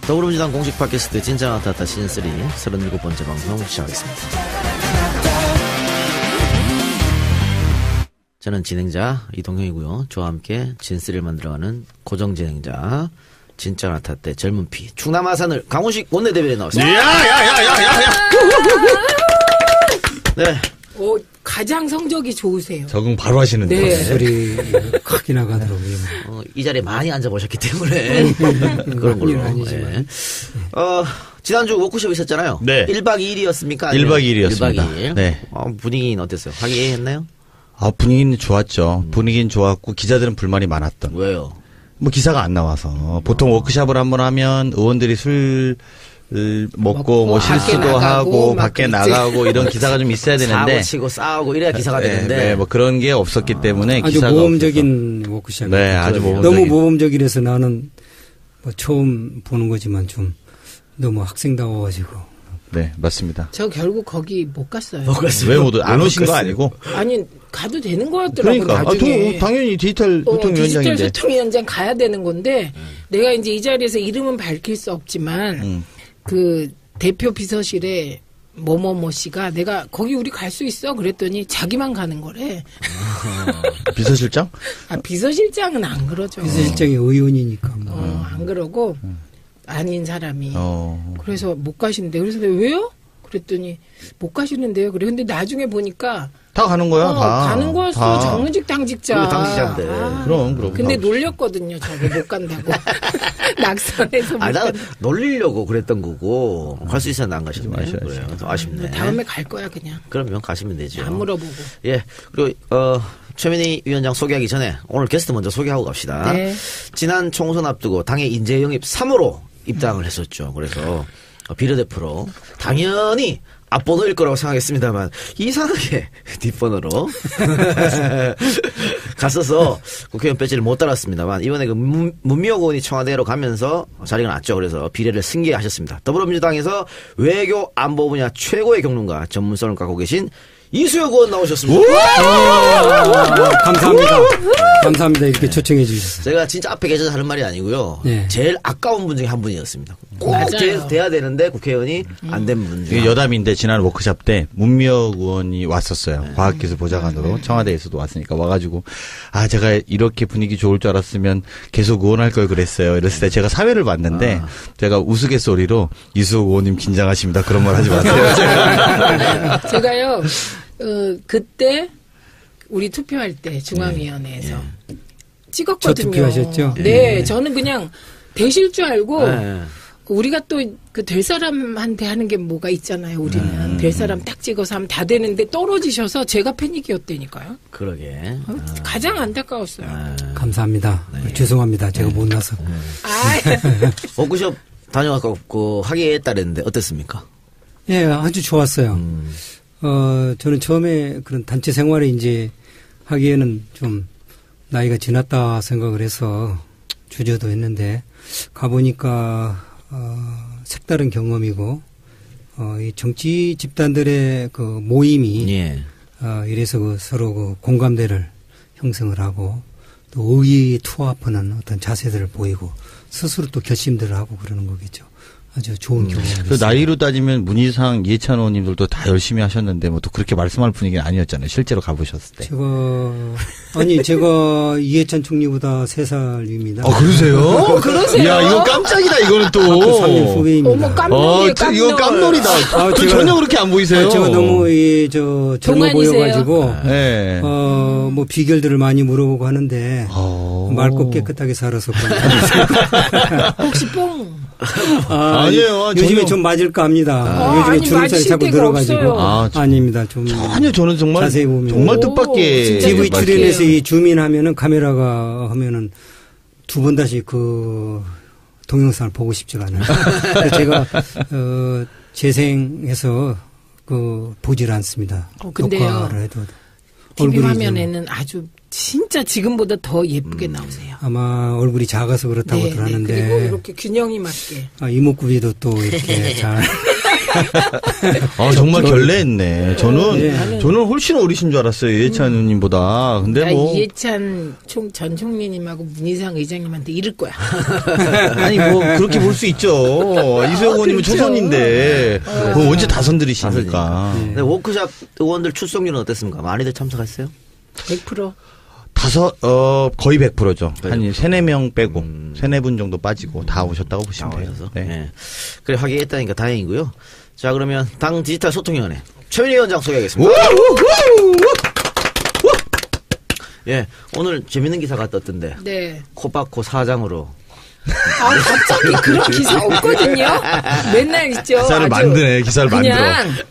더불어민주당 공식 팟캐스트 진짜 나타났다 시즌3 37번째 방송 시작하겠습니다. 저는 진행자 이동형이고요. 저와 함께 진쓰리를 만들어가는 고정 진행자 진짜 나타났다 젊은 피 충남 아산을 강훈식 원내대변에 나왔습니다. 야야야야야야. 네. 가장 성적이 좋으세요. 적응 바로 하시는데. 네. 소리 크게 나가더라고요. 이 자리에 많이 앉아보셨기 때문에 그런 걸로. 네. 지난주 워크숍 있었잖아요. 네. 1박 2일이었습니까? 1박 2일이었습니다. 1박 2일. 네. 분위기는 어땠어요? 화기애애했나요? 분위기는 좋았죠. 분위기는 좋았고 기자들은 불만이 많았던. 왜요? 뭐 기사가 안 나와서. 보통 워크숍을 한번 하면 의원들이 술 먹고 뭐 실수도 하고 밖에 나가고 이런 기사가 좀 있어야 되는데 사고 치고 싸우고 이래야 기사가 되는데 네, 뭐 그런 게 없었기 때문에 아주 기사가 모범적인 워크숍. 네, 아주 모범적인. 너무 모범적이라서 나는 뭐 처음 보는 거지만 좀 너무 학생다워가지고. 네, 맞습니다. 저 결국 거기 못 갔어요. 왜 못 안 오신 거 아니고? 아니 가도 되는 거였더라고. 그러니까 나중에. 당연히 디지털 소통위원장인데. 디지털 소통위원장 가야 되는 건데 내가 이제 이 자리에서 이름은 밝힐 수 없지만 그 대표 비서실에 뭐뭐뭐 씨가 내가 거기 우리 갈 수 있어 그랬더니 자기만 가는 거래. 비서실장? 비서실장은 안 그러죠. 비서실장이 의원이니까 안 그러고 아닌 사람이. 그래서 못 가시는데 그래서 내가 왜요? 그랬더니 못 가시는데요. 그래 근데 나중에 보니까 다 가는 거야. 다 가는 거였어. 다. 정직 당직자. 당직자인데. 그럼. 근데 놀렸거든요. 저기 못 간다고. 낙선해서 못 나 간다고. 놀리려고 그랬던 거고 갈 수 있었는데 안 가셨네. 그래요. 아쉽네. 다음에 갈 거야 그냥. 그러면 가시면 되죠. 안 물어보고. 예. 그리고 최민희 위원장 소개하기 전에 오늘 게스트 먼저 소개하고 갑시다. 네. 지난 총선 앞두고 당의 인재 영입 3호로 입당을 했었죠. 그래서 비례대표로 당연히 앞번호일 거라고 생각했습니다만 이상하게 뒷번호로 갔어서 국회의원 배지를 못 달았습니다만 이번에 그 문미옥 의원이 청와대로 가면서 자리가 났죠. 그래서 비례를 승계하셨습니다. 더불어민주당에서 외교 안보 분야 최고의 경륜가 전문성을 갖고 계신 이수혁 의원 나오셨습니다. 감사합니다. 감사합니다. 이렇게 초청해 주셔서. 제가 진짜 앞에 계셔서 하는 말이 아니고요. 네. 제일 아까운 분 중에 한 분이었습니다. 꼭 맞아요. 돼야 되는데 국회의원이 안 된 분 중에. 이게 여담인데 지난 워크숍 때 문미혁 의원이 왔었어요. 과학기술 보좌관으로 청와대에서도 왔으니까 와가지고 제가 이렇게 분위기 좋을 줄 알았으면 계속 의원할 걸 그랬어요. 이랬을 때 제가 사회를 봤는데 제가 우스갯소리로 이수혁 의원님 긴장하십니다. 그런 말 하지 마세요. 제가요 그때 우리 투표할 때 중앙위원회에서 찍었거든요. 저 투표하셨죠? 네, 저는 그냥 되실 줄 알고 네. 우리가 또 그 될 사람한테 하는 게 뭐가 있잖아요. 우리는 될 사람 딱 찍어서 하면 다 되는데 떨어지셔서 제가 패닉이었다니까요. 그러게. 가장 안타까웠어요. 감사합니다. 죄송합니다. 제가 못 나서. 워크숍 다녀왔고 화기애애했다랬는데 어땠습니까? 예, 아주 좋았어요. 저는 처음에 그런 단체 생활에 이제 하기에는 좀 나이가 지났다 생각을 해서 주저도 했는데 가보니까 색다른 경험이고 이 정치 집단들의 그 모임이 이래서 그 서로 그 공감대를 형성을 하고 또 의의 투합하는 어떤 자세들을 보이고 스스로 또 결심들을 하고 그러는 거겠죠. 아주 좋은 경험이었어요. 그 나이로 따지면 문희상, 이해찬 의원님들도 다 열심히 하셨는데 뭐 또 그렇게 말씀할 분위기는 아니었잖아요. 실제로 가보셨을 때. 제가 이해찬 총리보다 3살 위입니다. 그러세요? 그러세요? 야, 이거 깜짝이다. 이거는 또. 3일 후배입니다. 어머 깜놀이에요. 깜놀. 이거 깜놀이다. 전혀 그렇게 안 보이세요? 제가 너무 젊어 동안이세요? 보여가지고 네. 뭐 비결들을 많이 물어보고 하는데 맑고 깨끗하게 살아서 혹시 뽕? 아니에요. 요즘에 좀 맞을까 합니다. 요즘에 아니, 주름살이 맞으실 자꾸 데가 늘어가지고 없어요. 아닙니다. 좀 전혀 저는 정말 자세히 보면 정말 뜻밖의 TV 뜻밖이에요. 출연해서 이 주민하면은 카메라가 하면은 2번 다시 그 동영상을 보고 싶지가 않아요. 그래서 제가 재생해서 보질 않습니다. 근데요. 녹화를 해도 TV 얼굴이 화면에는 아주 진짜 지금보다 더 예쁘게 나오세요. 아마 얼굴이 작아서 그렇다고들 하는데 그리고 이렇게 균형이 맞게. 이목구비도 또 이렇게 잘 정말 결례했네. 저는 훨씬 어리신 줄 알았어요. 이해찬 의원님보다. 근데 뭐. 이해찬 전 총리님하고 문희상 의장님한테 이를 거야. 아니, 뭐, 그렇게 볼 수 있죠. 이수영 의원님은 그렇죠. 초선인데. 그거 언제 다선들이시니까. 근데 워크샵 의원들 출석률은 어땠습니까? 많이들 참석했어요? 100%. 거의 100%죠. 한 3, 4명 빼고, 3, 4분 정도 빠지고 다 오셨다고 보시면 돼요. 네. 네. 그래, 하기했다니까 다행이고요. 자, 그러면 당 디지털 소통위원회 최민희 위원장 소개하겠습니다. 예, 오늘 재밌는 기사가 떴던데. 네. 코바코 사장으로. 갑자기 그런 기사 없거든요. 맨날 있죠. 기사를 만드네, 기사를 그냥 만들어.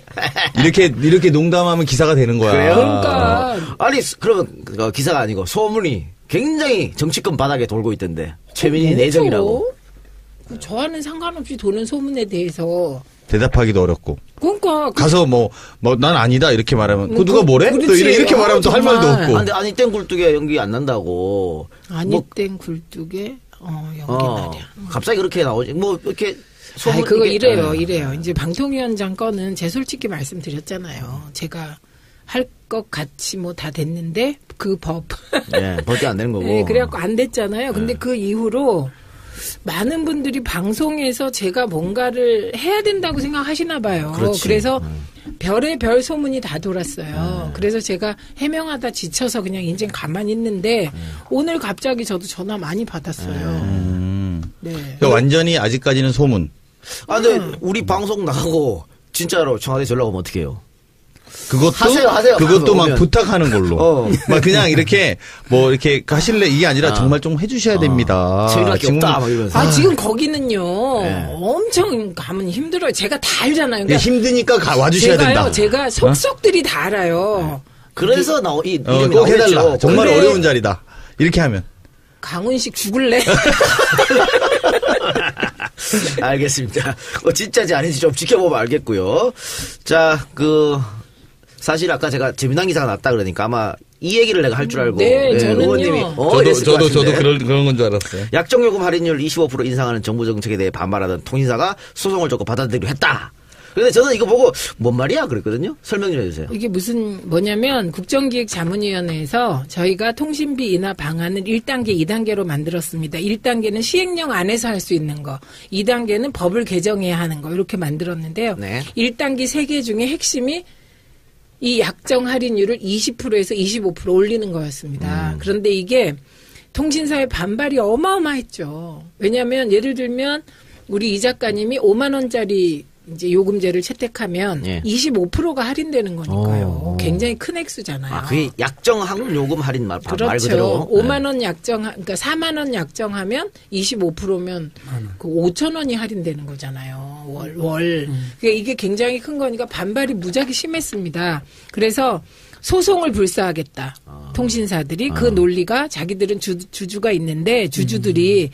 이렇게 농담하면 기사가 되는 거야. 그래요? 그러니까. 아니, 그러면 기사가 아니고 소문이 굉장히 정치권 바닥에 돌고 있던데. 최민희 내정이라고. 저와는 상관없이 도는 소문에 대해서. 대답하기도 어렵고. 그러니까. 가서 난 아니다, 이렇게 말하면. 누가 뭐래? 또 그렇지. 이렇게 말하면 또 할 말도 없고. 아니, 땡 굴뚝에 연기 안 난다고. 땡 굴뚝에. 연기 말이야. 갑자기 그렇게 나오지. 뭐, 이렇게. 소문 그거 이게, 이래요. 이제 방통위원장 거는 제 솔직히 말씀드렸잖아요. 제가 할 것 같이 뭐 다 됐는데, 그 법. 네, 법이 안 되는 거고. 네, 그래갖고 안 됐잖아요. 근데 그 이후로 많은 분들이 방송에서 제가 뭔가를 해야 된다고 생각하시나 봐요. 그렇지. 그래서 별의 별 소문이 다 돌았어요. 그래서 제가 해명하다 지쳐서 그냥 인제 가만히 있는데 오늘 갑자기 저도 전화 많이 받았어요. 네. 그러니까 완전히 아직까지는 소문. 근데 우리 방송 나가고 진짜로 청와대 전화 오면 어떻게 해요? 그것도 하세요. 그것도 막 오면. 부탁하는 걸로. 막 그냥 이렇게 이렇게 하실래 이게 아니라 정말 좀 해주셔야 됩니다. 저희밖에 없다 막 이러면서. 지금 거기는요. 네. 엄청 가면 힘들어요. 제가 다 알잖아요. 그러니까 힘드니까 와주셔야 된다. 제가 속속들이 다 알아요. 그래서 이 이름이 꼭 해달라. 나오겠죠. 정말 그래. 어려운 자리다. 이렇게 하면. 강훈식 죽을래? 알겠습니다. 진짜지 아닌지 좀 지켜보면 알겠고요. 자, 사실 아까 제가 재미난 기사가 났다 그러니까 아마 이 얘기를 내가 할 줄 알고. 네, 저는요. 의원님이 저도 그런 건 줄 알았어요. 약정요금 할인율 25% 인상하는 정부 정책에 대해 반발하던 통신사가 소송을 줬고 받아들이기로 했다. 그런데 저는 이거 보고 뭔 말이야 그랬거든요. 설명 좀 해주세요. 이게 뭐냐면 국정기획자문위원회에서 저희가 통신비 인하 방안을 1단계, 2단계로 만들었습니다. 1단계는 시행령 안에서 할 수 있는 거, 2단계는 법을 개정해야 하는 거 이렇게 만들었는데요. 네. 1단계 3개 중에 핵심이 이 약정 할인율을 20%에서 25% 올리는 거였습니다. 그런데 이게 통신사의 반발이 어마어마했죠. 왜냐하면 예를 들면 우리 이 작가님이 5만 원짜리 이제 요금제를 채택하면 25%가 할인되는 거니까요. 굉장히 큰 액수잖아요. 그게 약정 항공 요금 할인 말 그렇죠. 그대로. 5만 원 그러니까 4만 원 약정하면 25%면 그 5천 원이 할인되는 거잖아요. 월. 그러니까 이게 굉장히 큰 거니까 반발이 무지하게 심했습니다. 그래서 소송을 불사하겠다. 통신사들이 그 논리가 자기들은 주주가 있는데 주주들이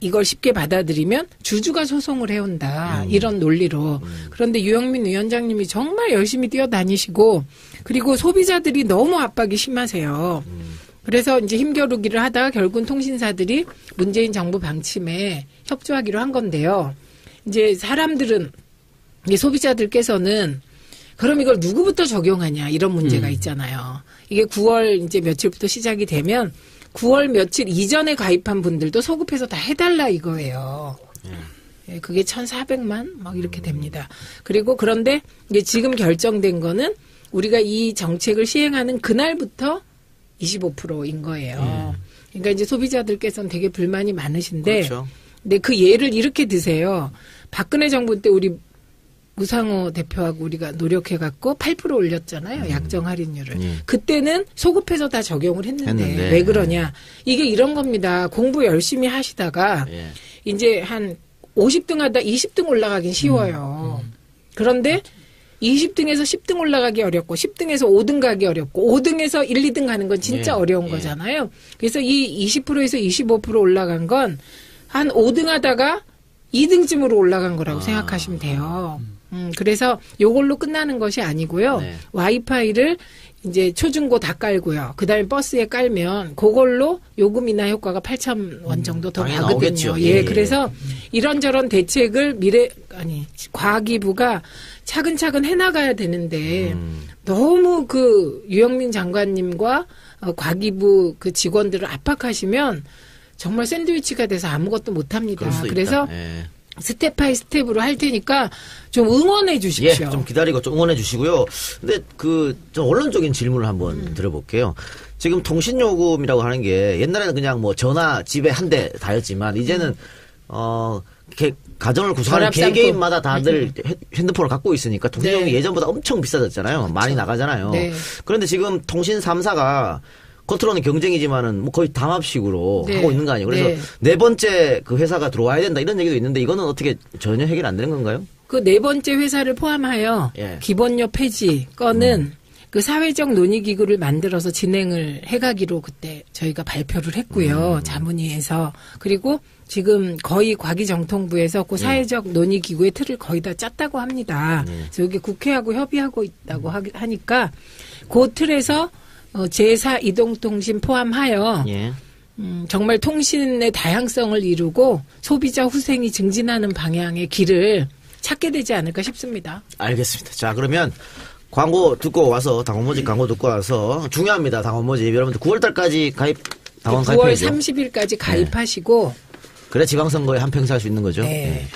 이걸 쉽게 받아들이면 주주가 소송을 해온다. 이런 논리로. 그런데 유영민 위원장님이 정말 열심히 뛰어다니시고 그리고 소비자들이 너무 압박이 심하세요. 그래서 이제 힘겨루기를 하다가 결국은 통신사들이 문재인 정부 방침에 협조하기로 한 건데요. 이제 사람들은 이제 소비자들께서는 그럼 이걸 누구부터 적용하냐 이런 문제가 있잖아요. 이게 9월 이제 며칠부터 시작이 되면 9월 며칠 이전에 가입한 분들도 소급해서 다 해달라 이거예요. 예, 그게 1,400만 막 이렇게 됩니다. 그리고 그런데 이제 지금 결정된 거는 우리가 이 정책을 시행하는 그날부터 25%인 거예요. 그러니까 이제 소비자들께서는 되게 불만이 많으신데, 그렇죠. 근데 그 예를 이렇게 드세요. 박근혜 정부 때 우리 우상호 대표하고 우리가 노력해갖고 8% 올렸잖아요. 약정 할인율을. 그때는 소급해서 다 적용을 했는데 왜 그러냐. 이게 이런 겁니다. 공부 열심히 하시다가 이제 한 50등 하다 20등 올라가긴 쉬워요. 그런데 20등에서 10등 올라가기 어렵고 10등에서 5등 가기 어렵고 5등에서 1, 2등 가는 건 진짜 어려운 거잖아요. 그래서 이 20%에서 25% 올라간 건 한 5등 하다가 2등쯤으로 올라간 거라고 생각하시면 돼요. 그래서 요걸로 끝나는 것이 아니고요. 와이파이를 이제 초중고 다 깔고요. 그다음에 버스에 깔면 그걸로 요금 인하 효과가 8,000원 정도 더 나거든요. 나오겠죠. 예, 그래서 이런저런 대책을 과기부가 차근차근 해나가야 되는데 너무 그 유영민 장관님과 과기부 그 직원들을 압박하시면 정말 샌드위치가 돼서 아무것도 못합니다. 그래서 예. 스텝 바이 스텝으로 할 테니까 좀 응원해 주십시오. 예, 좀 기다리고 좀 응원해 주시고요. 근데 좀 언론적인 질문을 한번 드려볼게요. 지금 통신요금이라고 하는 게 옛날에는 그냥 뭐 전화 집에 한 대 다였지만 이제는 가정을 구성하는 개개인마다 다들 핸드폰을 갖고 있으니까 통신요금이 예전보다 엄청 비싸졌잖아요. 그렇죠. 많이 나가잖아요. 네. 그런데 지금 통신 3사가 겉으로는 경쟁이지만은 뭐 거의 담합식으로 하고 있는 거 아니에요. 그래서 네 번째 그 회사가 들어와야 된다 이런 얘기도 있는데 이거는 어떻게 전혀 해결 안 되는 건가요? 그 네 번째 회사를 포함하여 기본료 폐지 건은 그 사회적 논의기구를 만들어서 진행을 해가기로 그때 저희가 발표를 했고요. 자문위에서. 그리고 지금 거의 과기정통부에서 그 사회적 논의기구의 틀을 거의 다 짰다고 합니다. 그래서 여기 국회하고 협의하고 있다고 하니까 그 틀에서 제4 이동통신 포함하여 정말 통신의 다양성을 이루고 소비자 후생이 증진하는 방향의 길을 찾게 되지 않을까 싶습니다. 알겠습니다. 자, 그러면 광고 듣고 와서 당원모집 광고 듣고 와서 중요합니다. 당원모집 여러분들 9월달까지 당원 9월 가입해야죠. 30일까지 가입하시고 그래 지방선거에 한평생 할 수 있는 거죠. 네.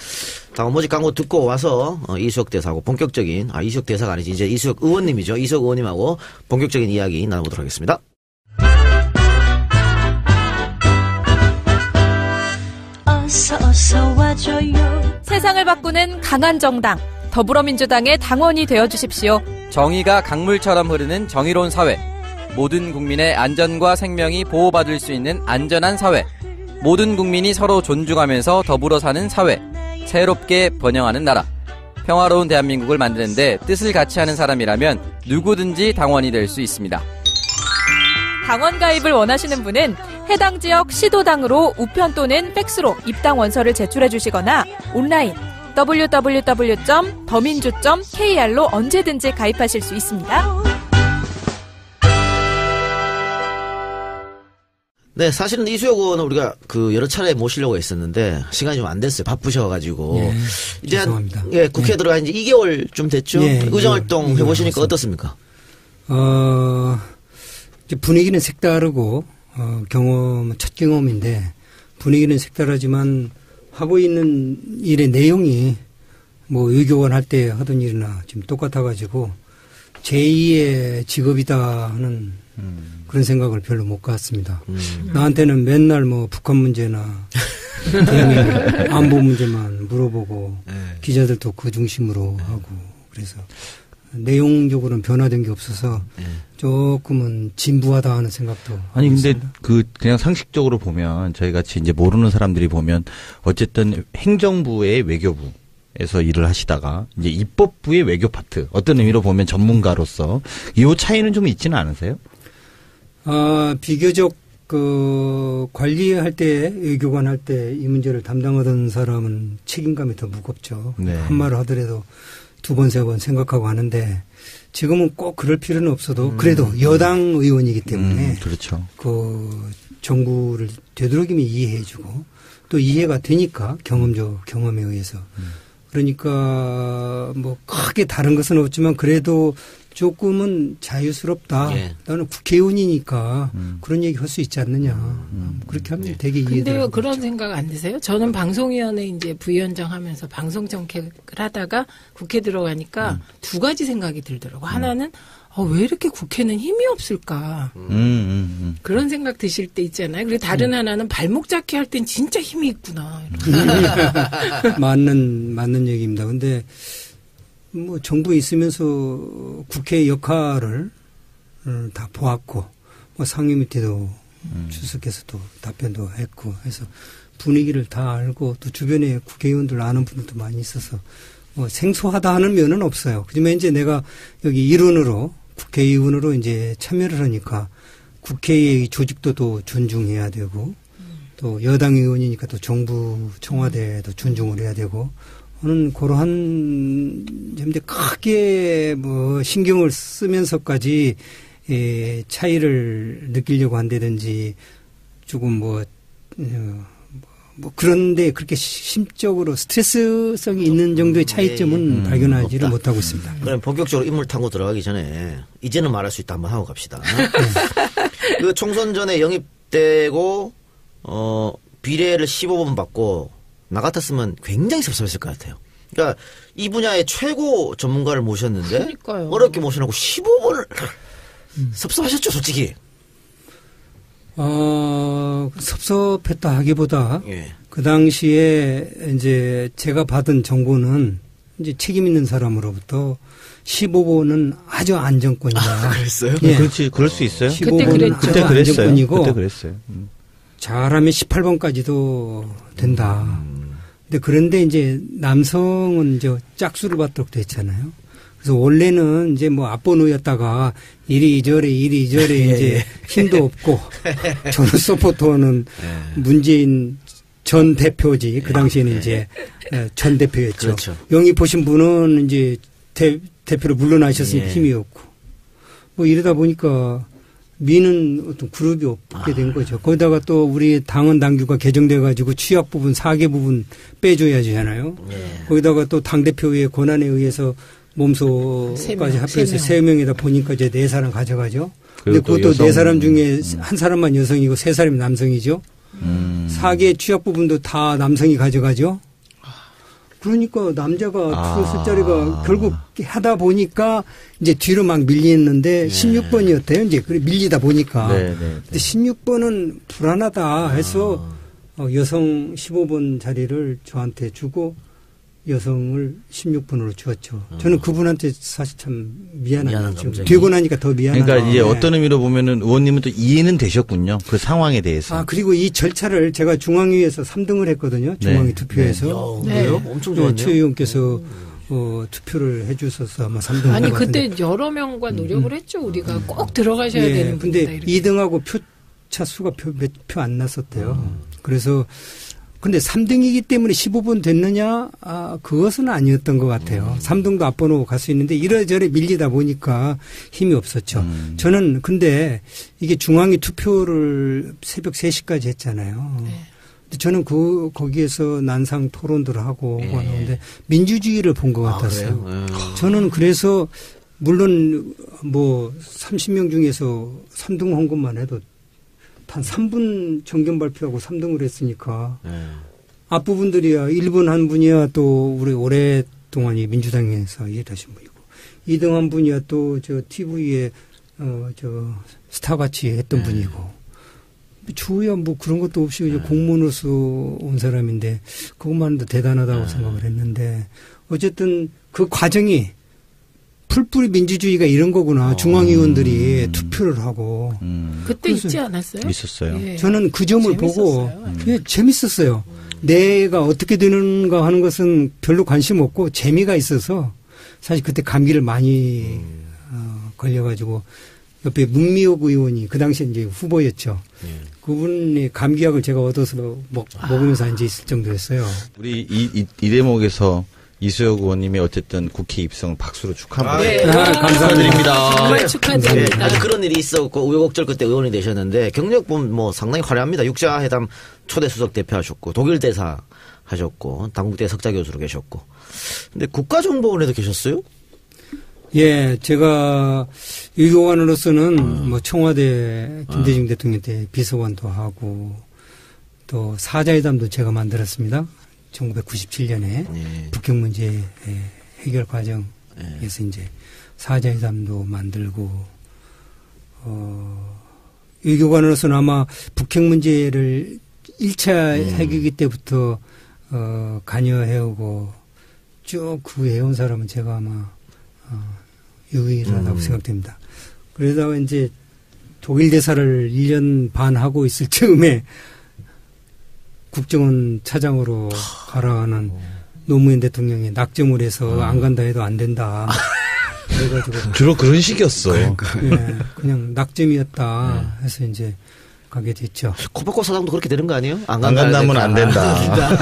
당원모집 광고 듣고 와서 이수혁 대사하고 본격적인 이수혁 대사가 아니지 이제 이수혁 의원님이죠. 이수혁 의원님하고 본격적인 이야기 나눠보도록 하겠습니다. 어서 와줘요. 세상을 바꾸는 강한 정당 더불어민주당의 당원이 되어주십시오. 정의가 강물처럼 흐르는 정의로운 사회, 모든 국민의 안전과 생명이 보호받을 수 있는 안전한 사회, 모든 국민이 서로 존중하면서 더불어 사는 사회, 새롭게 번영하는 나라, 평화로운 대한민국을 만드는 데 뜻을 같이 하는 사람이라면 누구든지 당원이 될 수 있습니다. 당원 가입을 원하시는 분은 해당 지역 시도당으로 우편 또는 팩스로 입당 원서를 제출해 주시거나 온라인 www.더민주.kr로 언제든지 가입하실 수 있습니다. 네, 사실은 이수혁 의원은 우리가 여러 차례 모시려고 했었는데 시간이 좀 안 됐어요. 바쁘셔가지고. 이제 죄송합니다. 국회에 들어간 지 2개월쯤 됐죠. 의정활동 해보시니까 어떻습니까? 이제 분위기는 색다르고 첫 경험인데 분위기는 색다르지만 하고 있는 일의 내용이 뭐 의교원 할 때 하던 일이나 지금 똑같아가지고 제2의 직업이다 하는 그런 생각을 별로 못 갖습니다. 나한테는 맨날 뭐 북한 문제나 대한민국 안보 문제만 물어보고 기자들도 그 중심으로 하고 그래서 내용적으로는 변화된 게 없어서 조금은 진부하다 하는 생각도 아니 근데 있습니다. 그냥 상식적으로 보면 저희 같이 이제 모르는 사람들이 보면 어쨌든 행정부의 외교부에서 일을 하시다가 이제 입법부의 외교 파트 어떤 의미로 보면 전문가로서 이 차이는 좀 있지는 않으세요? 비교적 관리할 때 외교관 할 때 이 문제를 담당하던 사람은 책임감이 더 무겁죠. 네. 한 말을 하더라도 두 번, 세 번 생각하고 하는데 지금은 꼭 그럴 필요는 없어도 그래도 여당 의원이기 때문에 그렇죠. 정부를 되도록이면 이해해주고 또 이해가 되니까 경험에 의해서 그러니까 뭐 크게 다른 것은 없지만 그래도 조금은 자유스럽다. 나는 국회의원이니까 그런 얘기 할 수 있지 않느냐. 그렇게 하면 되게 이해돼요. 근데요, 그런 생각 안 드세요? 저는 방송위원회 이제 부위원장 하면서 방송 정책을 하다가 국회 들어가니까 두 가지 생각이 들더라고. 하나는 왜 이렇게 국회는 힘이 없을까? 그런 생각 드실 때 있잖아요. 그리고 다른 하나는 발목 잡기 할 땐 진짜 힘이 있구나. 맞는 얘기입니다. 근데 뭐 정부에 있으면서 국회 역할을 다 보았고 뭐 상임 밑에도 출석해서도 답변도 했고 해서 분위기를 다 알고 또 주변에 국회의원들 아는 분들도 많이 있어서 뭐 생소하다 하는 면은 없어요. 하지만 이제 내가 여기 일원으로 국회의원으로 이제 참여를 하니까 국회의 조직도 또 존중해야 되고 또 여당 의원이니까 또 정부 청와대도 존중을 해야 되고 저는 그러한 점인데 크게 뭐 신경을 쓰면서까지 차이를 느끼려고 한다든지 조금 뭐 그런데 그렇게 심적으로 스트레스성이 있는 정도의 차이점은 발견하지를 못하고 있습니다. 그럼 본격적으로 인물 탐구 들어가기 전에 이제는 말할 수 있다 한번 하고 갑시다. 그 총선 전에 영입되고 비례를 15번 받고 나 같았으면 굉장히 섭섭했을 것 같아요. 그러니까 이 분야의 최고 전문가를 모셨는데 그러니까요. 어렵게 모셔놓고 15번을 섭섭하셨죠, 솔직히. 섭섭했다 하기보다 예. 그 당시에 이제 제가 받은 정보는 이제 책임 있는 사람으로부터 15번은 아주 안정권이다. 그랬어요? 예. 그렇지, 그럴 수 있어요. 15번은 그때 아주 그랬어요. 안정권이고 그때 그랬어요. 잘하면 18번까지도 된다. 근데 그런데 이제 남성은 이제 짝수를 받도록 됐잖아요. 그래서 원래는 이제 뭐 앞번호였다가 이리저리 이제 힘도 없고 저는 서포터는 문재인 전 대표지 그 당시에는 이제 전 대표였죠. 그렇죠. 영입하신 분은 이제 대표로 물러나셨으니 힘이 없고 뭐 이러다 보니까 미는 어떤 그룹이 없게 된 거죠. 거기다가 또 우리 당헌 당규가 개정돼 가지고 취약 부분 4개 부분 빼줘야 하잖아요. 거기다가 또 당대표의 권한에 의해서 몸소까지 합해서 3명이다 보니까 이제 4사람 가져가죠. 근데 그것도 4사람 중에 한 사람만 여성이고 3사람이 남성이죠. 4개 취약 부분도 다 남성이 가져가죠. 그러니까 남자가 줄을 자리가 결국 하다 보니까 이제 뒤로 막 밀리는데 16번이었대요. 이제 밀리다 보니까. 근데 16번은 불안하다 해서 여성 15번 자리를 저한테 주고 여성을 16번으로 주었죠. 저는 그분한테 사실 참 미안한 감정이. 되고 나니까 더 미안하다. 그러니까 이제 어떤 의미로 보면은 의원님은 또 이해는 되셨군요. 그 상황에 대해서. 그리고 이 절차를 제가 중앙위에서 3등을 했거든요. 중앙위 투표에서. 그래요? 엄청 좋았네요. 최 의원께서 투표를 해 주셔서 아마 3등. 아니 그때 여러 명과 노력을 했죠. 우리가 꼭 들어가셔야 되는 분이다. 근데 2등하고 표차 수가 몇 표 안 났었대요. 그래서 근데 3등이기 때문에 15번 됐느냐? 그것은 아니었던 것 같아요. 3등도 앞번호 갈 수 있는데 이래저래 밀리다 보니까 힘이 없었죠. 저는 근데 이게 중앙위 투표를 새벽 3시까지 했잖아요. 근데 저는 거기에서 난상 토론들을 하고 하는데 민주주의를 본 것 같았어요. 저는 그래서 물론 뭐 30명 중에서 3등 한 것만 해도 한 3분 정견 발표하고 3등을 했으니까 앞부분들이야 1분 한 분이야 또 우리 오랫동안 민주당에서 일하신 분이고 2등 한 분이야 또 저 TV에 저 스타같이 했던 분이고 주야 뭐 그런 것도 없이 공무원으로서 온 사람인데 그것만 해도 대단하다고 생각을 했는데 어쨌든 그 과정이 풀뿌리 민주주의가 이런 거구나. 중앙위원들이 투표를 하고. 그때 있지 않았어요? 있었어요. 예. 저는 그 점을 보고 재밌었어요. 내가 어떻게 되는가 하는 것은 별로 관심 없고 재미가 있어서 사실 그때 감기를 많이 걸려가지고 옆에 문미옥 의원이 그 당시에 이제 후보였죠. 그분이 감기약을 제가 얻어서 먹으면서 앉아 있을 정도였어요. 우리 이 대목에서 이수혁 의원님의 어쨌든 국회 입성을 박수로 축하합니다. 감사드립니다. 정말 축하드립니다. 아주 그런 일이 있었고 우여곡절 끝에 의원이 되셨는데 경력 보면 뭐 상당히 화려합니다. 육자회담 초대 수석 대표 하셨고 독일 대사 하셨고 당국대 석좌 교수로 계셨고. 근데 국가정보원에도 계셨어요? 예, 제가 유교관으로서는 뭐 청와대 김대중 대통령 때 비서관도 하고 또 사자회담도 제가 만들었습니다. 1997년에 북핵 문제 해결 과정에서 이제 사자회담도 만들고 외교관으로서는 아마 북핵 문제를 1차 해결기 때부터 관여해오고 쭉 그 해온 사람은 제가 아마 유일하다고 생각됩니다. 그러다가 이제 독일 대사를 1년 반 하고 있을 즈음에 국정원 차장으로 가라는 노무현 대통령이 낙점을 해서 안 간다 해도 안 된다. 그래가지고 주로 그런 식이었어. 예, 그냥 낙점이었다 해서 이제 가게 됐죠. 코바코 사장도 그렇게 되는 거 아니에요? 안 간다면 안 된다.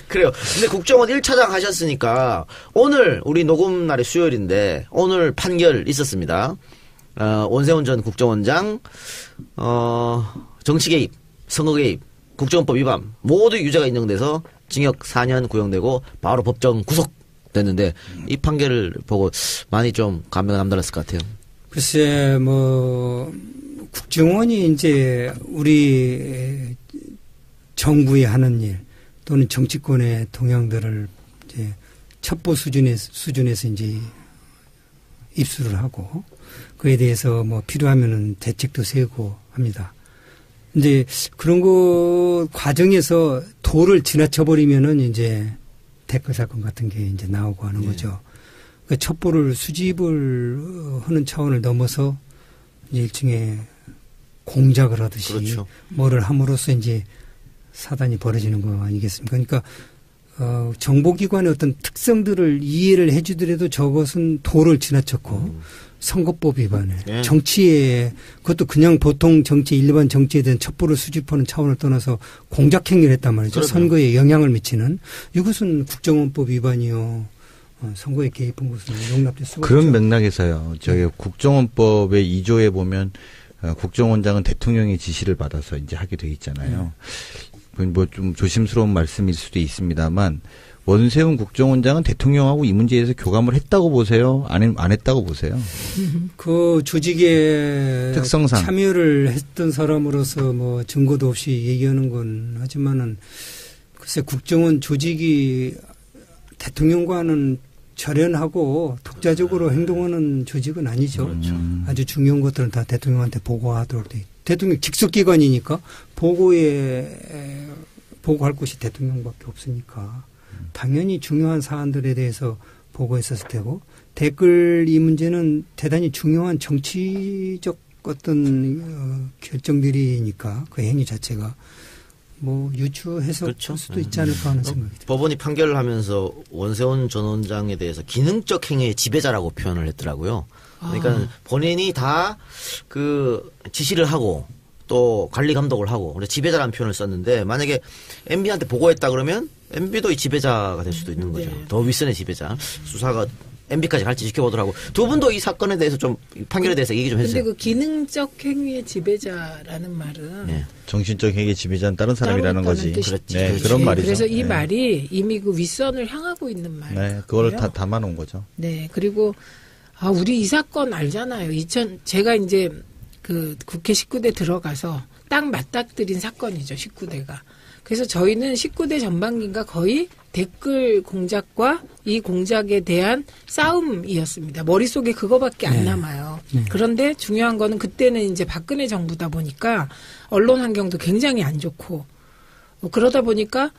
그래요. 근데 국정원 1차장 하셨으니까 오늘 우리 녹음 날이 수요일인데 오늘 판결 있었습니다. 원세훈 전 국정원장 정치 개입 선거 개입, 국정원법 위반 모두 유죄가 인정돼서 징역 4년 구형되고 바로 법정 구속됐는데 이 판결을 보고 많이 좀 감회가 남달랐을 것 같아요. 글쎄 뭐 국정원이 이제 우리 정부의 하는 일 또는 정치권의 동향들을 이제 첩보 수준에서 이제 입수를 하고 그에 대해서 뭐 필요하면은 대책도 세우고 합니다. 이제 그런 거 과정에서 도를 지나쳐 버리면은 이제 댓글 사건 같은 게 이제 나오고 하는 거죠. 그 첩보를 수집을 하는 차원을 넘어서 이제 일종의 공작을 하듯이 그렇죠. 뭐를 함으로써 이제 사단이 벌어지는 거 아니겠습니까? 그러니까 정보기관의 어떤 특성들을 이해를 해주더라도 저것은 도를 지나쳤고 선거법 위반에 네. 정치에 그것도 그냥 보통 정치 일반 정치에 대한 첩보를 수집하는 차원을 떠나서 공작 행위를 했단 말이죠. 그럼요. 선거에 영향을 미치는 이것은 국정원법 위반이요. 선거에 개입한 것은 용납될 수가 그런 없죠. 맥락에서요. 저희 국정원법의 2조에 보면 국정원장은 대통령의 지시를 받아서 이제 하게 돼 있잖아요. 뭐 좀 조심스러운 말씀일 수도 있습니다만 원세훈 국정원장은 대통령하고 이 문제에서 교감을 했다고 보세요? 안 했다고 보세요? 그 조직에 특성상 참여를 했던 사람으로서 뭐 증거도 없이 얘기하는 건 하지만은 글쎄 국정원 조직이 대통령과는 절연하고 독자적으로 행동하는 조직은 아니죠. 그렇죠. 아주 중요한 것들은 다 대통령한테 보고하도록 돼. 대통령 직속기관이니까 보고할 곳이 대통령밖에 없으니까 당연히 중요한 사안들에 대해서 보고했었을 테고 댓글 이 문제는 대단히 중요한 정치적 어떤 결정들이니까 그 행위 자체가 뭐 유추해서 그렇죠. 할 수도 있지 않을까 하는 생각이 듭니다. 법원이 판결을 하면서 원세훈 전 원장에 대해서 기능적 행위의 지배자라고 표현을 했더라고요. 그러니까 본인이 다 그 지시를 하고 또 관리 감독을 하고 그래서 지배자라는 표현을 썼는데 만약에 MB한테 보고했다 그러면 MB도 이 지배자가 될 수도 있는 거죠. 네. 더 윗선의 지배자. 수사가 MB까지 갈지 지켜보더라고. 두 분도 이 사건에 대해서 좀 판결에 대해서 얘기 좀 근데 해주세요. 그 기능적 행위의 지배자라는 말은 네. 정신적 행위 지배자는 다른 사람이라는 따로 거지. 있다는 뜻이지. 네, 그렇지. 그런 말이죠. 그래서 이 네. 말이 이미 그 윗선을 향하고 있는 말이에요. 네, 그걸 다 담아놓은 거죠. 네, 그리고 우리 이 사건 알잖아요. 제가 이제 그 국회 19대 들어가서 딱 맞닥뜨린 사건이죠. 19대가. 그래서 저희는 19대 전반기인가 거의 댓글 공작과 이 공작에 대한 싸움이었습니다. 머릿속에 그거밖에 안 남아요. 그런데 중요한 거는 그때는 이제 박근혜 정부다 보니까 언론 환경도 굉장히 안 좋고 그러다 보니까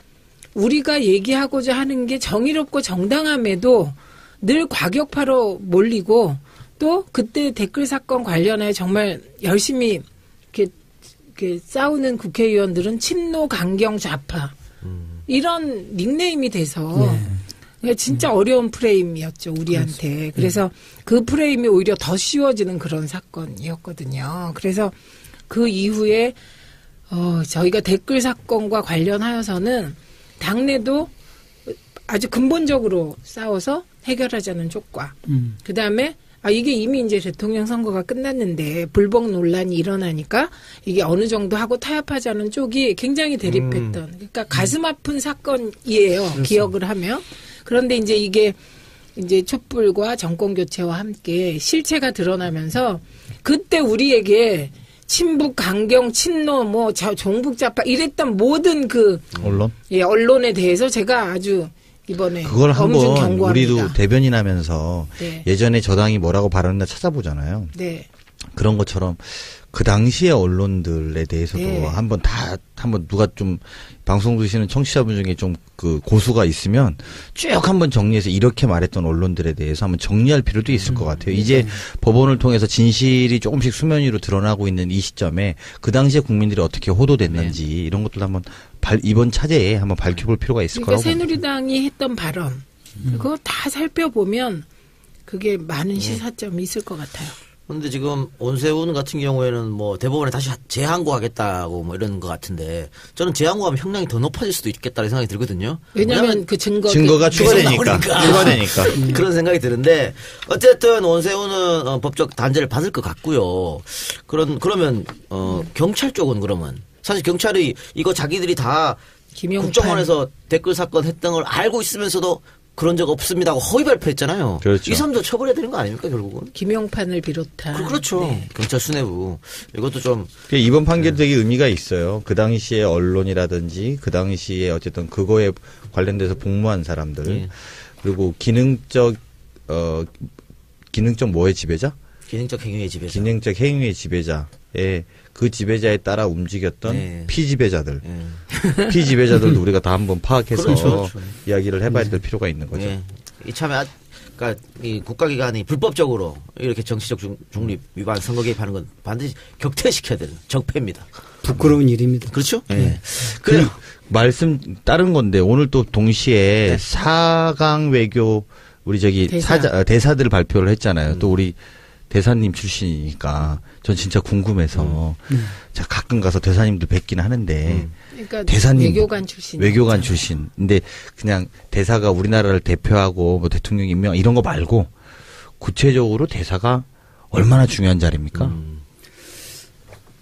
우리가 얘기하고자 하는 게 정의롭고 정당함에도 늘 과격파로 몰리고 또 그때 댓글 사건 관련해 정말 열심히 이렇게 싸우는 국회의원들은 친노, 강경, 좌파 이런 닉네임이 돼서 진짜 어려운 프레임이었죠 우리한테. 그래서 그 프레임이 오히려 더 쉬워지는 그런 사건이었거든요. 그래서 그 이후에 저희가 댓글 사건과 관련하여서는 당내도 아주 근본적으로 싸워서 해결하자는 쪽과 그다음에 이게 이미 이제 대통령 선거가 끝났는데 불복 논란이 일어나니까 이게 어느 정도 하고 타협하자는 쪽이 굉장히 대립했던 그러니까 가슴 아픈 사건이에요. 그렇습니다. 기억을 하면. 그런데 이제 이게 이제 촛불과 정권 교체와 함께 실체가 드러나면서 그때 우리에게 친북, 강경, 친노, 뭐 종북 좌파 이랬던 모든 그 언론에 대해서 제가 아주 이번에 그걸 엄중 한번 경고합니다. 우리도 대변인하면서 네. 예전에 저당이 뭐라고 발언했나 찾아보잖아요. 네. 그런 것처럼 그 당시의 언론들에 대해서도 네. 한번 누가 좀 방송 들으시는 청취자분 중에 좀 그 고수가 있으면 쭉 한번 정리해서 이렇게 말했던 언론들에 대해서 한번 정리할 필요도 있을 것 같아요. 이제 법원을 통해서 진실이 조금씩 수면 위로 드러나고 있는 이 시점에 그 당시에 국민들이 어떻게 호도됐는지 이런 것도 한번 이번 차제에 한번 밝혀볼 필요가 있을 그러니까 거라고 봅니다. 새누리당이 했던 발언 그거 다 살펴보면 그게 많은 시사점이 있을 것 같아요. 그런데 지금 온세훈 같은 경우에는 뭐 대법원에 다시 재항고하겠다고 뭐 이런 것 같은데 저는 재항고하면 형량이 더 높아질 수도 있겠다는 생각이 들거든요. 왜냐하면 그 증거가 추가되니까. 그런 생각이 드는데 어쨌든 온세훈은 법적 단죄를 받을 것 같고요. 그러면 경찰 쪽은 그러면 사실 경찰이 이거 자기들이 다 김용판. 국정원에서 댓글 사건 했던 걸 알고 있으면서도 그런 적 없습니다 하고 허위 발표했잖아요. 그렇죠. 이 사람도 처벌해야 되는 거 아닙니까 결국은? 김용판을 비롯한. 그렇죠. 네. 경찰 수뇌부 이것도 좀 이번 판결도 되게 의미가 있어요. 그 당시에 언론이라든지 그 당시에 어쨌든 그거에 관련돼서 복무한 사람들 예. 그리고 기능적 뭐의 지배자? 기능적 행위의 지배자. 기능적 행위의 지배자의 그 지배자에 따라 움직였던 네. 피지배자들. 예. 피지배자들도 우리가 다 한번 파악해서 그렇죠. 이야기를 해봐야 될 필요가 있는 거죠. 예. 이참에 그러니까 이 국가기관이 불법적으로 이렇게 정치적 중립 위반 선거 개입하는 건 반드시 격퇴시켜야 되는 적폐입니다. 부끄러운 일입니다. 그렇죠? 예. 그 말씀 다른 건데 오늘 또 동시에 4강 외교 우리 저기 대사들 발표를 했잖아요. 또 우리 대사님 출신이니까 전 진짜 궁금해서 제가 가끔 가서 대사님들 뵙긴 하는데 그러니까 대사님 외교관 출신. 외교관 출신. 근데 그냥 대사가 우리나라를 대표하고 뭐 대통령 임명 이런 거 말고 구체적으로 대사가 얼마나 중요한 자리입니까?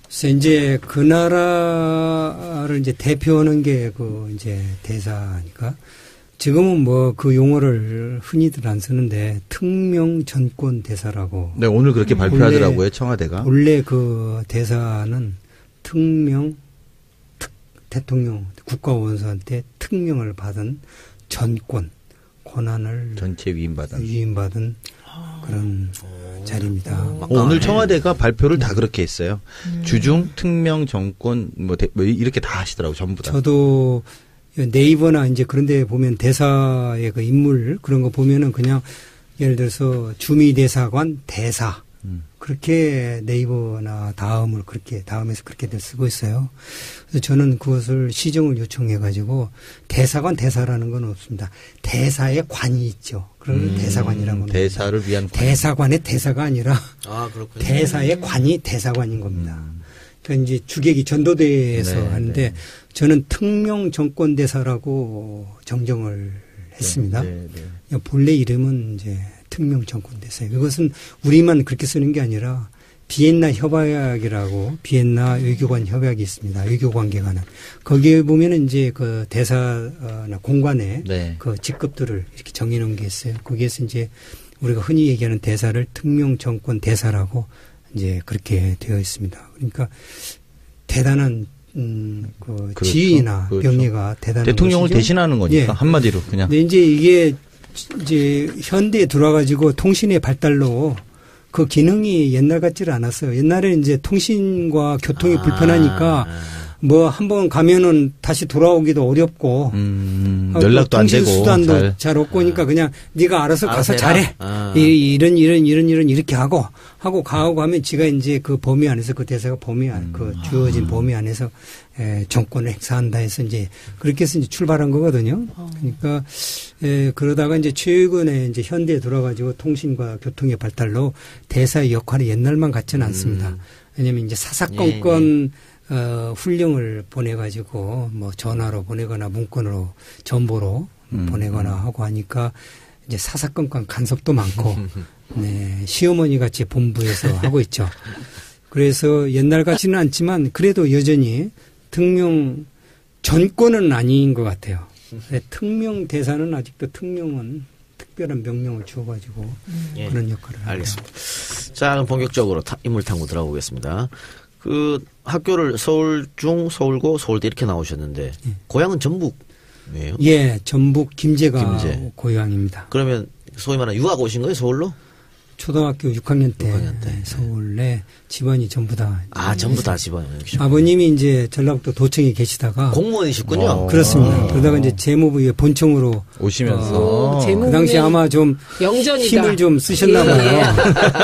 그래서 이제 그 나라를 이제 대표하는 게 그 이제 대사니까 지금은 뭐 그 용어를 흔히들 안 쓰는데 특명 전권 대사라고. 네, 오늘 그렇게 발표하더라고요, 청와대가. 원래 그 대사는 특명 대통령 국가원수한테 특명을 받은 전권 권한을 전체 위임받은 그런 자리입니다. 오늘 청와대가 발표를 다 그렇게 했어요. 주중 특명 정권 뭐 이렇게 다 하시더라고요, 전부 다. 저도 네이버나 이제 그런 데 보면 대사의 그 인물 그런 거 보면은 그냥 예를 들어서 주미대사관 대사 그렇게 네이버나 다음을 그렇게 다음에서 그렇게들 쓰고 있어요. 그래서 저는 그것을 시정을 요청해 가지고 대사관 대사라는 건 없습니다. 대사의 관이 있죠. 그걸 대사관이라고 합니다. 대사를 위한 관. 대사관의 대사가 아니라 그렇군요. 대사의 관이 대사관인 겁니다. 그러니까 이제 주객이 전도대에서 네, 하는데 네. 저는 특명 정권 대사라고 정정을 했습니다. 네, 네. 본래 이름은 이제 특명 정권 대사예요. 이것은 우리만 그렇게 쓰는 게 아니라 비엔나 협약이라고 비엔나 외교관 협약이 있습니다. 외교 관계 관한. 거기에 보면은 이제 그 대사나 공관의 네. 그 직급들을 이렇게 정해 놓은 게 있어요. 거기에서 이제 우리가 흔히 얘기하는 대사를 특명 정권 대사라고 이제 그렇게 되어 있습니다. 그러니까 대단한 그 그렇죠. 지위나 그렇죠. 명예가 대단한 대통령을 것이죠. 대신하는 거니까 예. 한마디로 그냥. 근데 이제 이게 이제 현대에 들어와가지고 통신의 발달로 그 기능이 옛날 같지를 않았어요. 옛날에 이제 통신과 교통이 불편하니까 뭐 한번 가면은 다시 돌아오기도 어렵고 연락도 안 되고 수단도 잘 없고 그러니까 그냥 네가 알아서 가서 해라. 잘해. 이런 이렇게 하고 가고 하면 지가 이제 그 범위 안에서 그 대사가 범위 안 그 주어진 범위 안에서 정권을 행사한다 해서 이제 그렇게 해서 이제 출발한 거거든요. 그러니까 그러다가 이제 최근에 이제 현대에 들어가지고 통신과 교통의 발달로 대사의 역할이 옛날만 같지는 않습니다. 왜냐하면 이제 사사건건 훈령을 보내가지고 뭐 전화로 보내거나 문건으로 전보로 보내거나 하고 하니까 이제 사사건건 간섭도 많고 네, 시어머니 같이 본부에서 하고 있죠. 그래서 옛날 같지는 않지만 그래도 여전히 특명 전권은 아닌 것 같아요. 특명 대사는 아직도 특명은 특별한 명령을 주어가지고 예. 그런 역할을 합니다. 알겠습니다. 자, 그럼 본격적으로 인물 탐구 들어가보겠습니다. 그 학교를 서울중, 서울고, 서울대 이렇게 나오셨는데 고향은 전북이에요? 예, 전북 김제가 김제. 고향입니다. 그러면 소위 말하는 유학 오신 거예요, 서울로? 초등학교 6학년 때, 6학년 때. 서울에 집안이 전부 다. 전부 다 집안이요. 아버님이 이제 전라북도 도청에 계시다가 공무원이셨군요. 그렇습니다. 그러다가 이제 재무부의 본청으로 오시면서 재무- 그 당시 아마 좀 영전이다. 힘을 좀 쓰셨나 봐요.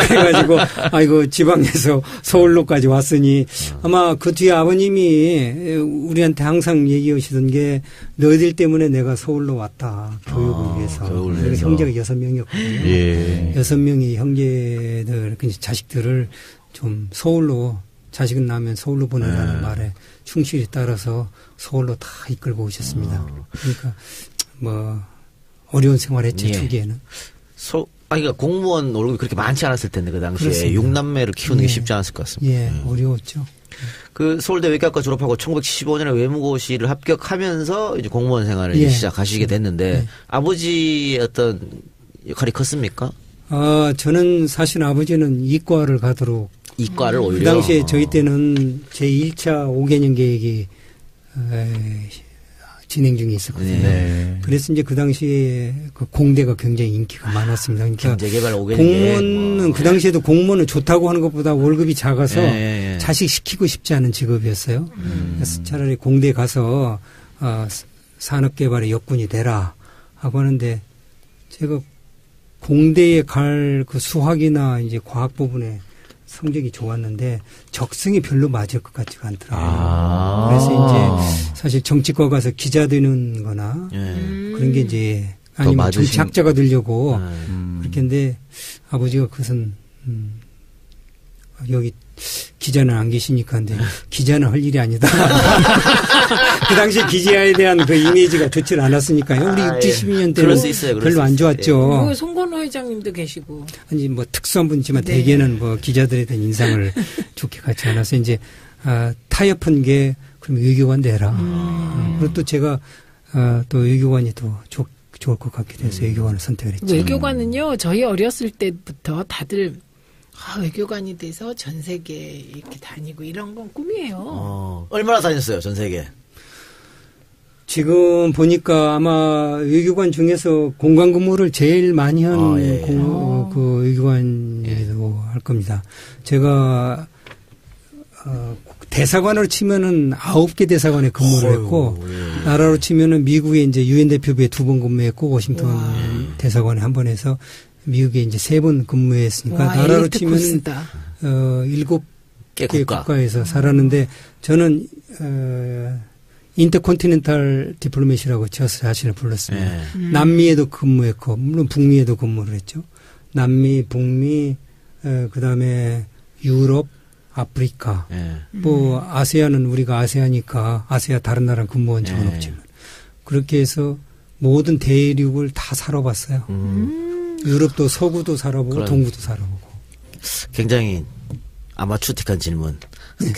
그래가지고 아이고 지방에서 서울로까지 왔으니 아마 그 뒤에 아버님이 우리한테 항상 얘기하시던 게 너희들 때문에 내가 서울로 왔다. 교육을 위해서. 교육을 그리고 위해서. 형제가 6명이었거든요. 예. 6명이 형제들, 그 자식들을 좀 서울로 자식은 낳으면 서울로 보내라는 말에 충실히 따라서 서울로 다 이끌고 오셨습니다. 그러니까 뭐 어려운 생활했죠. 예. 초기에는. 그러니까 공무원 월급이 그렇게 많지 않았을 텐데 그 당시에 그렇습니다. 6남매를 키우는 게 예. 쉽지 않았을 것 같습니다. 예, 어려웠죠. 그 서울대 외교학과 졸업하고 1975년에 외무고시를 합격하면서 이제 공무원 생활을 예. 시작하시게 됐는데 아버지의 어떤 역할이 컸습니까? 저는 사실 아버지는 이과를 가도록 이과를 그 오히려 당시에 저희 때는 제1차 5개년 계획이 진행 중에 있었거든요. 네. 그래서 이제 그 당시에 그 공대가 굉장히 인기가 많았습니다. 그러니까 경제개발 5개년 공무원은 그 당시에도 공무원은 좋다고 하는 것보다 월급이 작아서 예. 자식 시키고 싶지 않은 직업이었어요. 그래서 차라리 공대 가서 산업개발의 역군이 되라 하고 하는데 제가 공대에 갈 그 수학이나 이제 과학 부분에 성적이 좋았는데 적성이 별로 맞을 것 같지가 않더라고요. 그래서 이제 사실 정치과 가서 기자 되는 거나 그런 게 이제 아니면 정치학자가 되려고 그렇게 했는데 아버지가 그것은 여기 기자는 안 계시니까 근데 기자는 할 일이 아니다. 그 당시에 기자에 대한 그 이미지가 좋지 않았으니까요. 우리 60, 70년 때는 별로 안 좋았죠. 송건호 회장님도 계시고. 아니 뭐 특수한 분이지만 대개는 뭐 기자들에 대한 인상을 좋게 갖지 않아서 이제 타협한 게 그럼 외교관 되라. 그리고 또 제가 또 외교관이 더 좋을 것 같기도 해서 외교관을 선택을 했죠. 외교관은요. 저희 어렸을 때부터 다들 외교관이 돼서 전 세계 이렇게 다니고 이런 건 꿈이에요. 얼마나 다녔어요, 전 세계? 지금 보니까 아마 외교관 중에서 공관 근무를 제일 많이 한 그 외교관이라고 할 겁니다. 제가 대사관으로 치면은 9개 대사관에 근무를 했고 나라로 치면은 미국에 이제 유엔 대표부에 2번 근무했고 워싱턴 대사관에 한 번 해서 미국에 이제 3번 근무했으니까 나라로 치면은 7개 국가에서 살았는데 저는 인터컨티넨탈 디플로매시라고 저 자신을 불렀습니다. 남미에도 근무했고 물론 북미에도 근무를 했죠. 남미, 북미, 그다음에 유럽, 아프리카. 뭐 아세아는 우리가 아세아니까 아세아 다른 나라 근무한 적은 없지만 그렇게 해서 모든 대륙을 다 살아봤어요. 유럽도 서구도 살아보고 동구도 살아보고. 굉장히 아마추어틱한 질문.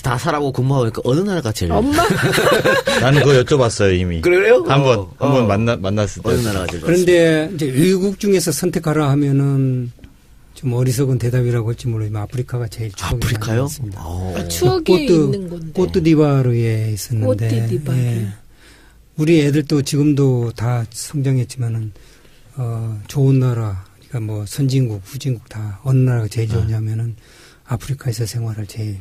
다 살아보고 근무하니까 어느 나라가 제일? 엄마? 나는 그거 여쭤봤어요 이미. 그래요? 한번 만났을 때. 어느 나라가 제일? 그런데 이제 외국 중에서 선택하라 하면은 좀 어리석은 대답이라고 할지 모르지만 아프리카가 제일 추억이 아프리카요? 많습니다. 추억이 있는 건데. 꼬트디바르에 있었는데. 꼬트디바르. 우리 애들도 지금도 다 성장했지만은 좋은 나라. 그러니까 뭐 선진국, 후진국 다 어느 나라가 제일 좋냐면은 아프리카에서 생활을 제일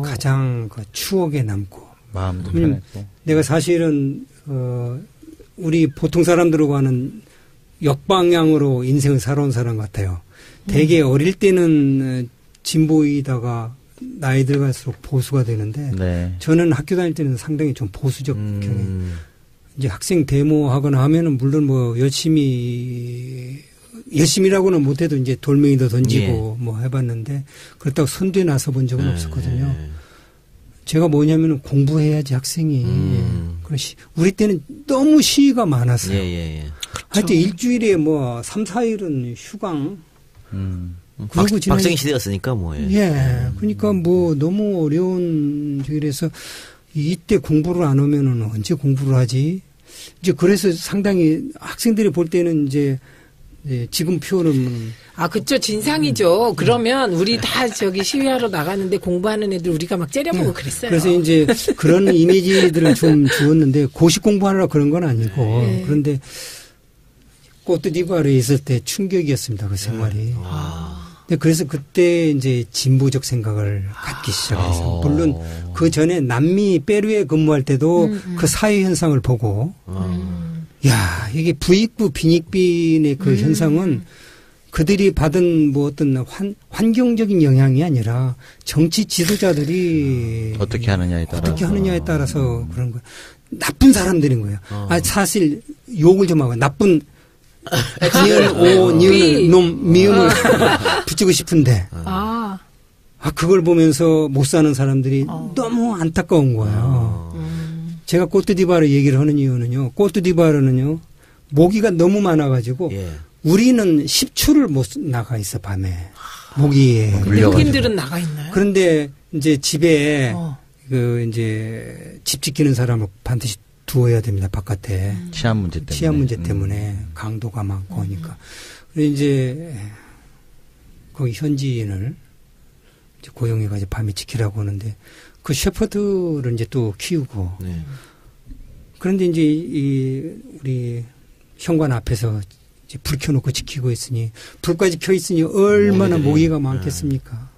가장 그 추억에 남고 마음도 편했고. 내가 사실은 우리 보통 사람들하고 하는 역방향으로 인생을 살아온 사람 같아요. 되게 어릴 때는 진보이다가 나이 들어갈수록 보수가 되는데 저는 학교 다닐 때는 상당히 좀 보수적 경향. 이제 학생 데모하거나 하면은 물론 뭐 열심히라고는 못해도 이제 돌멩이도 던지고 뭐 해봤는데 그렇다고 선두에 나서 본 적은 없었거든요. 제가 뭐냐면은 공부해야지 학생이. 우리 때는 너무 시위가 많았어요. 하여튼 일주일에 뭐 3, 4일은 휴강. 박생 시대였으니까 뭐. 그러니까 뭐 너무 어려운 저기라서 이때 공부를 안 하면은 언제 공부를 하지? 이제 그래서 상당히 학생들이 볼 때는 이제 지금 표현은 그쵸. 진상이죠. 그러면 우리 다 저기 시위하러 나가는데 공부하는 애들 우리가 막 째려보고 그랬어요. 그래서 이제 그런 이미지들을 좀 주었는데 고시 공부하느라 그런 건 아니고 그런데 꼬트디부아르에 있을 때 충격이었습니다. 그 생활이. 그래서 그때 이제 진보적 생각을 갖기 시작해서 물론 그 전에 남미 페루에 근무할 때도 그 사회 현상을 보고 야 이게 부익부 빈익빈의 그 현상은 그들이 받은 뭐 어떤 환경적인 영향이 아니라 정치 지도자들이 어떻게 하느냐에 따라서 그런 거예요. 나쁜 사람들인 거예요. 사실 욕을 좀 하고 나쁜 니은 놈 미음을 붙이고 싶은데 그걸 보면서 못 사는 사람들이 너무 안타까운 거예요. 제가 꼬트디바르 얘기를 하는 이유는요. 꼬트디바르는요. 모기가 너무 많아가지고 우리는 10초를 못 나가 있어 밤에 모기에. 흑인들은 나가 있나요? 그런데 이제 집에 이제 집 지키는 사람을 반드시 두어야 됩니다. 바깥에. 치안 문제 때문에. 치안 문제 때문에 강도가 많고 하니까. 그래서 이제 거기 현지인을 이제 고용해가지고 밤에 지키라고 하는데 그 셰퍼드를 이제 또 키우고. 네. 그런데 이제 우리 현관 앞에서 이제 불 켜놓고 지키고 있으니 불까지 켜 있으니 얼마나 모기가 많겠습니까?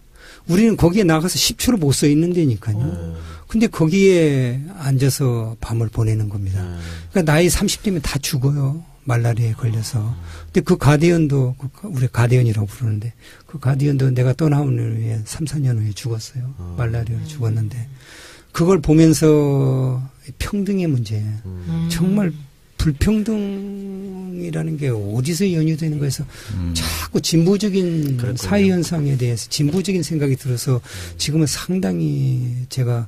우리는 거기에 나가서 10초를 못 서 있는 데니까요. 근데 거기에 앉아서 밤을 보내는 겁니다. 그러니까 나이 30대면 다 죽어요. 말라리아에 걸려서. 근데 그 가디언도, 우리 가디언이라고 부르는데, 그 가디언도 내가 떠나온 후에 3, 4년 후에 죽었어요. 말라리아로 죽었는데. 그걸 보면서 평등의 문제, 정말 불평등이라는 게 어디서 연유되는 거에서 자꾸 진보적인 그렇군요. 사회 현상에 대해서 진보적인 생각이 들어서 지금은 상당히 제가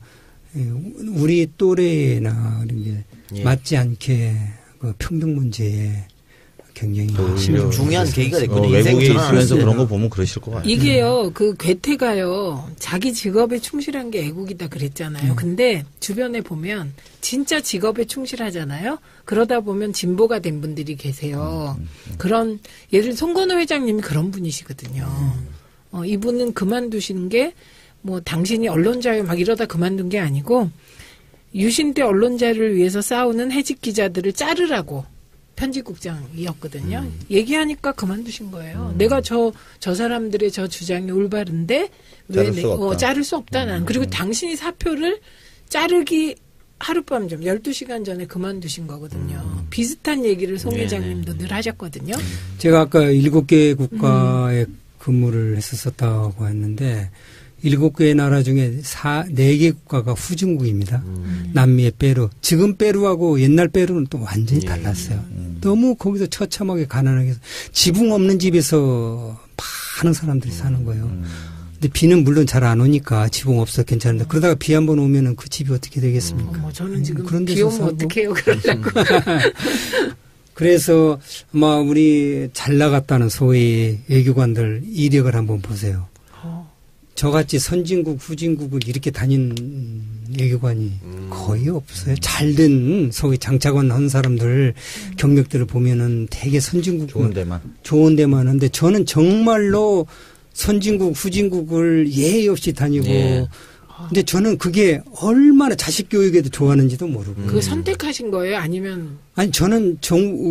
우리 또래나 이런 게 예. 맞지 않게 그 평등 문제에 굉장히 중요한 계기가 됐군요. 외국에 있으면서 그런 거 보면 그러실 것 같아요. 이게요, 그 괴테가요, 자기 직업에 충실한 게 애국이다 그랬잖아요. 근데 주변에 보면 진짜 직업에 충실하잖아요. 그러다 보면 진보가 된 분들이 계세요. 그런 예를 송건호 회장님이 그런 분이시거든요. 이분은 그만두시는 게 뭐 당신이 언론자유 막 이러다 그만둔 게 아니고 유신 때 언론자유를 위해서 싸우는 해직 기자들을 자르라고. 편집국장이었거든요. 얘기하니까 그만두신 거예요. 내가 저 사람들의 저 주장이 올바른데 왜 자를 수 없다. 난. 그리고 당신이 사표를 자르기 하룻밤 전 12시간 전에 그만두신 거거든요. 비슷한 얘기를 송 회장님도 늘 하셨거든요. 제가 아까 7개 국가에 근무를 했었다고 했는데 7개의 나라 중에 4개 국가가 후진국입니다. 남미의 페루. 지금 페루하고 옛날 페루는 또 완전히 달랐어요. 너무 거기서 처참하게 가난하게 지붕 없는 집에서 많은 사람들이 사는 거예요. 근데 비는 물론 잘 안 오니까 지붕 없어 괜찮은데 그러다가 비 한 번 오면은 그 집이 어떻게 되겠습니까? 저는 지금 그런 비 데서 오면 어떡해요 그러려고. 그래서 아마 우리 잘 나갔다는 소위 외교관들 이력을 한번 보세요. 저같이 선진국, 후진국을 이렇게 다닌 외교관이 거의 없어요. 잘된 소위 장차관 한 사람들 경력들을 보면은 되게 선진국 좋은 데만 하는데 저는 정말로 선진국, 후진국을 예의 없이 다니고 근데 저는 그게 얼마나 자식 교육에도 좋아하는지도 모르고. 그거 선택하신 거예요? 아니면? 아니, 저는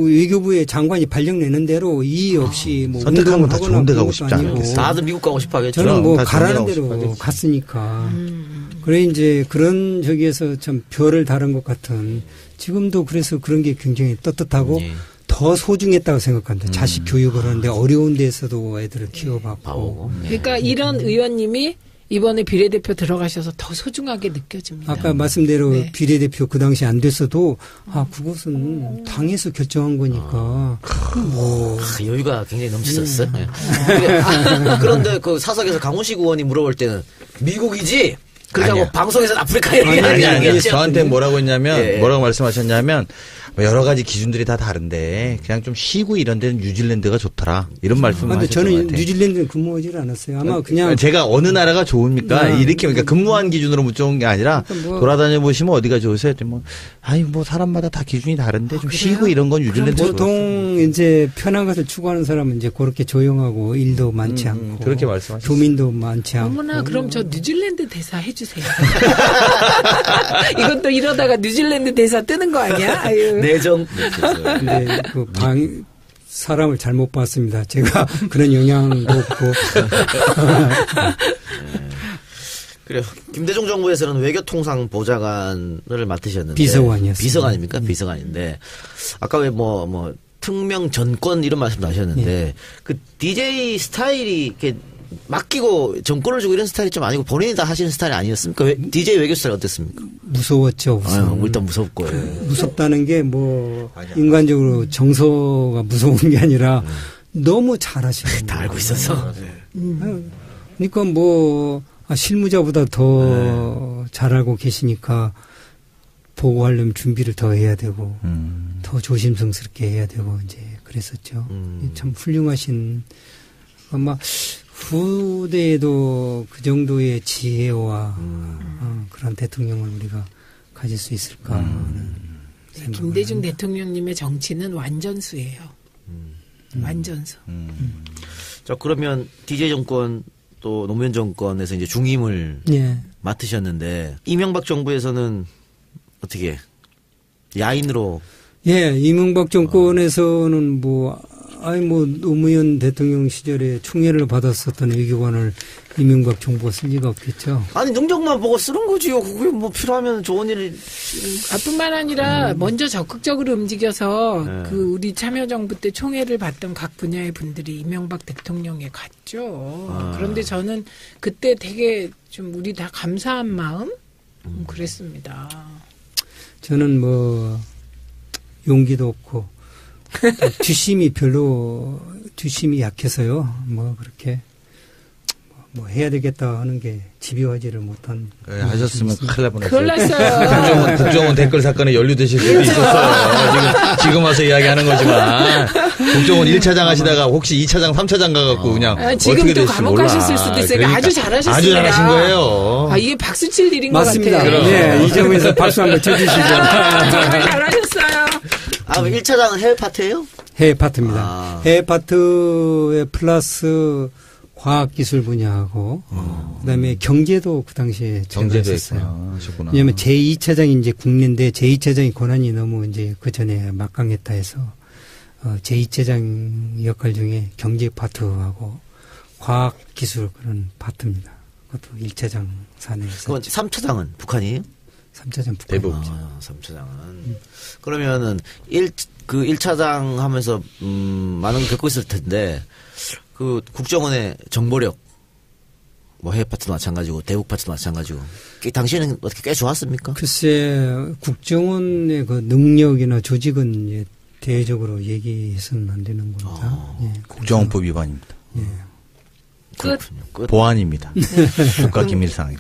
외교부의 장관이 발령 내는 대로 이의 없이 뭐. 선택하면 다 좋은 데 가고 싶지 않겠어요? 다들 미국 가고 싶어 하겠죠. 저는 뭐 가라는 대로 갔으니까. 그래, 이제 그런 저기에서 참 별을 다른 것 같은 지금도 그래서 그런 게 굉장히 떳떳하고 더 소중했다고 생각합니다. 자식 교육을 하는데 어려운 데에서도 애들을 키워봤고. 그러니까 이런 의원님이 이번에 비례대표 들어가셔서 더 소중하게 느껴집니다. 아까 말씀대로 비례대표 그 당시 안 됐어도 그것은 당에서 결정한 거니까 여유가 굉장히 넘치셨어요. 그런데 그 사석에서 강훈식 의원이 물어볼 때는 미국이지. 그러니까 방송에서는 아프리카 얘기하는 아니, 저한테 뭐라고 했냐면 뭐라고 말씀하셨냐면 여러 가지 기준들이 다 다른데 그냥 좀 쉬고 이런 데는 뉴질랜드가 좋더라 이런 말씀을 하셨던 것 같아요. 저는 뉴질랜드는 근무하지 않았어요. 아마 그냥 제가 어느 나라가 좋습니까? 이렇게 그러니까 근무한 기준으로 묻어온 게 아니라 돌아다녀 보시면 어디가 좋으세요? 뭐 사람마다 다 기준이 다른데 좀 쉬고 이런 건 뉴질랜드 보통 이제 편한 것을 추구하는 사람은 이제 그렇게 조용하고 일도 많지 않고 그렇게 말씀하셨어요. 교민도 많지 않고. 어머나 그럼 저 뉴질랜드 대사 해주세요. 이것도 이러다가 뉴질랜드 대사 뜨는 거 아니야? 아유. 내정. 근데 그 사람을 잘못 봤습니다. 제가 그런 영향도 없고. 그래요. 김대중 정부에서는 외교통상 보좌관을 맡으셨는데 비서관이었어요. 비서관입니까? 비서관인데 아까 왜 뭐 특명 전권 이런 말씀도 하셨는데 그 DJ 스타일이 이렇게 맡기고 정권을 주고 이런 스타일이 좀 아니고 본인이 다 하시는 스타일이 아니었습니까? DJ 외교 스타일 어땠습니까? 무서웠죠. 일단 무섭고. 무섭다는 게 뭐 인간적으로 정서가 무서운 게 아니라 너무 잘하시는 다 알고 있어서. 그러니까 뭐 실무자보다 더 잘 알고 계시니까 보고하려면 준비를 더 해야 되고 더 조심성스럽게 해야 되고 이제 그랬었죠. 참 훌륭하신 아마 후대에도 그 정도의 지혜와 그런 대통령을 우리가 가질 수 있을까 하는 생각을 김대중 합니다. 대통령님의 정치는 완전수예요. 완전수. 자, 그러면 DJ 정권 또 노무현 정권에서 이제 중임을 예. 맡으셨는데 이명박 정부에서는 어떻게 야인으로 예, 이명박 정권에서는 노무현 대통령 시절에 총애를 받았었던 외교관을 이명박 정부가 쓸 리가 없겠죠. 아니 능력만 보고 쓰는 거지요. 그게 뭐 필요하면 좋은 일. 뿐만 아니라 먼저 적극적으로 움직여서 네. 그 우리 참여정부 때 총애를 받던 각 분야의 분들이 이명박 대통령에 갔죠. 그런데 저는 그때 되게 좀 우리 다 감사한 마음 그랬습니다. 저는 용기도 없고 뒷심이 약해서요. 그렇게 해야 되겠다 하는 게 집요하지를 못한. 하셨으면 큰일 날 뻔했어요. 큰일 났어요. 국정원 댓글 사건에 연루되실 수도 있었어요. 지금 와서 이야기하는 거지만 국정원 1차장 하시다가 혹시 2차장, 3차장 가갖고 그냥 지금 어떻게 또 될지 감옥 몰라. 가셨을 수도 있어요. 그러니까 아주 잘하셨습니다. 아주 잘하신 거예요. 이게 박수 칠 일인 맞습니다. 것 같아요. 네, 이 점에서 박수 한번 쳐주시죠. 정말 잘하셨어요. 아, 1차장은 해외 파트예요? 해외 파트입니다. 해외 파트에 플러스 과학기술 분야하고 그다음에 경제도 그 당시에 경제도 했었어요. 하셨구나. 왜냐하면 제2차장이 이제 국내인데 제2차장이 권한이 너무 이제 그 전에 막강했다 해서 제2차장 역할 중에 경제 파트하고 과학기술 그런 파트입니다. 그것도 1차장 산하에서. 그건 3차장은 북한이에요? 3차장 북한. 대북. 3차장은. 그러면은 1차장 하면서 많은 걸 겪고 있을 텐데 그 국정원의 정보력 해외 파트도 마찬가지고 대북 파트도 마찬가지고 당시에는 어떻게 꽤 좋았습니까? 글쎄 국정원의 그 능력이나 조직은 이제 대외적으로 얘기해서는 안 되는 겁니다. 예, 국정원법 위반입니다. 예. 끝. 보안입니다. 국가 기밀상.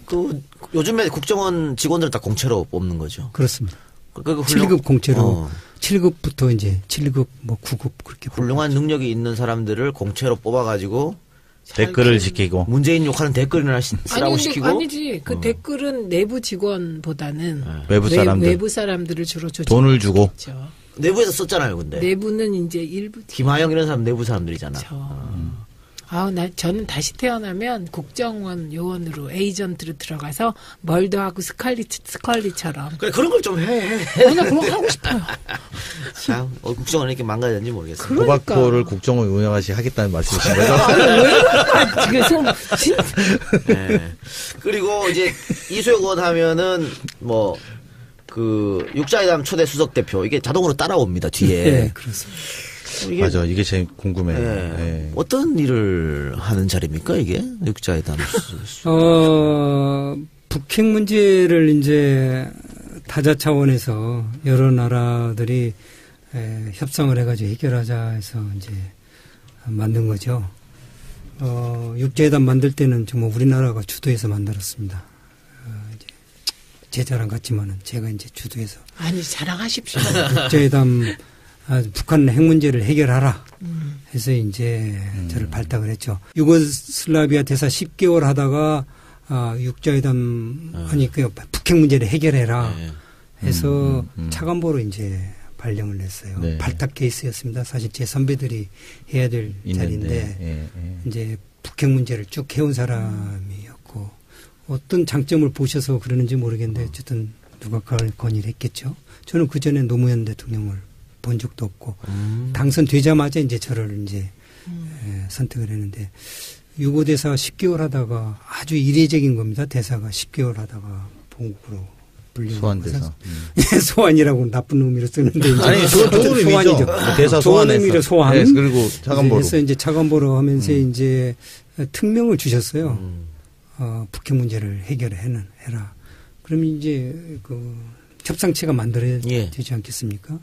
요즘에 국정원 직원들을 다 공채로 뽑는 거죠. 그렇습니다. 그 7급 공채로 7급부터 이제 7급 9급 그렇게 훌륭한 능력이 있는 사람들을 공채로 뽑아가지고 댓글을 지키고 문재인 욕하는 댓글이나 쓰라고 시키고 아니지. 그 댓글은 내부 직원보다는 외부 사람들 외부 사람들을 주로 돈을 주고 내부에서 썼잖아요. 근데 내부는 이제 일부 김하영 이런 사람 내부 사람들이잖아. 저는 다시 태어나면 국정원 요원으로 에이전트로 들어가서 멀더하고 스컬리처럼. 그래 그런 걸 좀 해. 나 그런 거 하고 싶어요. 참 국정원 이렇게 망가졌는지 모르겠어요. 호박포를 국정원 운영하시 하겠다는 말씀이신 거죠? 지금 네. 그리고 이제 이수혁 의원 하면은 육자회담 초대 수석 대표 이게 자동으로 따라옵니다 뒤에. 네, 그렇습니다. 맞아, 이게 제일 궁금해요. 네. 네. 어떤 일을 하는 자리입니까 이게 육자회담? 북핵 문제를 이제 타자 차원에서 여러 나라들이 협상을 해가지고 해결하자 해서 이제 만든 거죠. 육자회담 만들 때는 정말 우리나라가 주도해서 만들었습니다. 이제 제 자랑 같지만은 제가 이제 주도해서. 아니 자랑하십시오. 육자회담 북한 핵 문제를 해결하라 해서 이제 저를 발탁을 했죠. 유고슬라비아 대사 10개월 하다가 육자회담 하니까 북핵 문제를 해결해라 해서 차관보로 이제 발령을 냈어요. 네. 발탁 케이스였습니다. 사실 제 선배들이 해야 될 자리인데 예. 이제 북핵 문제를 쭉 해온 사람이었고 어떤 장점을 보셔서 그러는지 모르겠는데 어쨌든 누가 건의를 했겠죠. 저는 그 전에 노무현 대통령을 본 적도 없고 당선되자마자 이제 저를 이제 선택을 했는데 유고 대사가 10개월 하다가 아주 이례적인 겁니다. 대사가 10개월 하다가 본국으로 소환돼서 소환이라고 나쁜 의미로 쓰는데 아니 좋은 의미죠. 대사 좋은 의미로 소환. 네, 그리고 차관보로. 그래서 이제 차관보로 하면서 이제 특명을 주셨어요. 북핵 문제를 해라. 그럼 이제 그 협상체가 만들어야 되지 않겠습니까?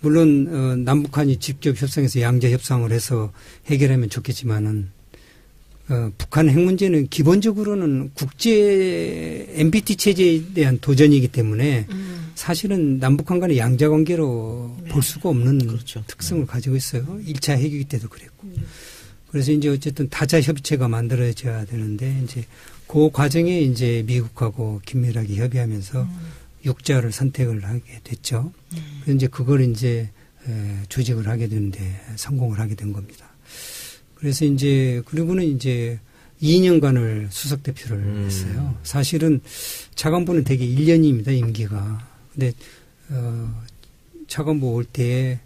물론 남북한이 직접 협상해서 양자 협상을 해서 해결하면 좋겠지만은 북한 핵 문제는 기본적으로는 국제 NPT 체제에 대한 도전이기 때문에 사실은 남북한 간의 양자 관계로 볼 수가 없는 그렇죠. 특성을 가지고 있어요. 1차 핵위기 때도 그랬고. 그래서 이제 어쨌든 다자 협의체가 만들어져야 되는데 이제 그 과정에 이제 미국하고 긴밀하게 협의하면서 육자를 선택을 하게 됐죠. 그래서 이제 그걸 이제 조직을 하게 되는데 성공을 하게 된 겁니다. 그래서 이제 그리고는 이제 2년간을 수석 대표를 했어요. 사실은 차관보는 되게 1년입니다, 임기가. 근데 차관보 올 때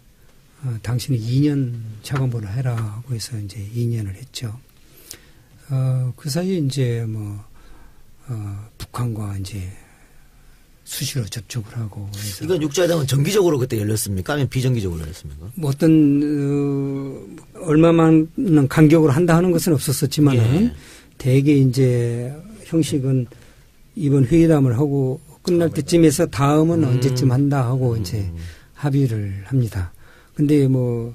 당신은 2년 차관보를 해라 하고 해서 이제 2년을 했죠. 그 사이에 이제 북한과 이제 수시로 접촉을 하고. 그래서 이건 육자회담은 정기적으로 그때 열렸습니까? 아니면 비정기적으로 열렸습니까? 뭐 어떤 얼마만은 간격으로 한다 하는 것은 없었지만은 예. 대개 이제 형식은 이번 회의담을 하고 끝날 때쯤에서 다음은 언제쯤 한다 하고 이제 합의를 합니다. 근데 뭐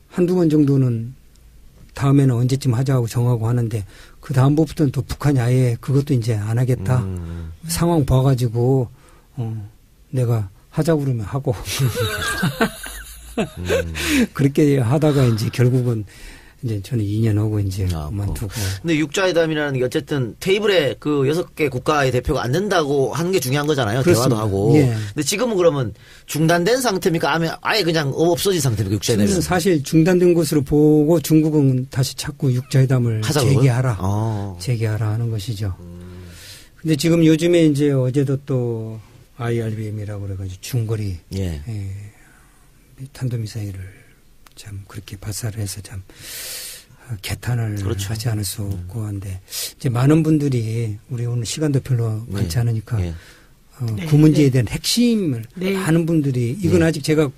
한두 번 정도는 다음에는 언제쯤 하자고 정하고 하는데 그 다음부터는 또 북한이 아예 그것도 이제 안 하겠다. 상황 봐가지고 내가 하자고 그러면 하고 그렇게 하다가 이제 결국은 이제 저는 2년 하고 이제 그만두고. 근데 육자회담이라는 게 어쨌든 테이블에 그 6개 국가의 대표가 앉는다고 하는 게 중요한 거잖아요. 그렇습니다. 대화도 하고. 예. 근데 지금은 그러면 중단된 상태입니까? 아예 그냥 없어진 상태입니까? 육자회담이. 지금은 사실 중단된 것으로 보고 중국은 다시 자꾸 육자회담을 재개하라 하는 것이죠. 근데 지금 요즘에 이제 어제도 또 IRBM이라고 그래가지고 중거리 탄도미사일을 참 그렇게 발사를 해서 참 개탄을 그렇죠. 하지 않을 수 없고 한데 이제 많은 분들이 우리 오늘 시간도 별로 많지 않으니까 그 문제에 대한 핵심을 많은 분들이 이건 아직 제가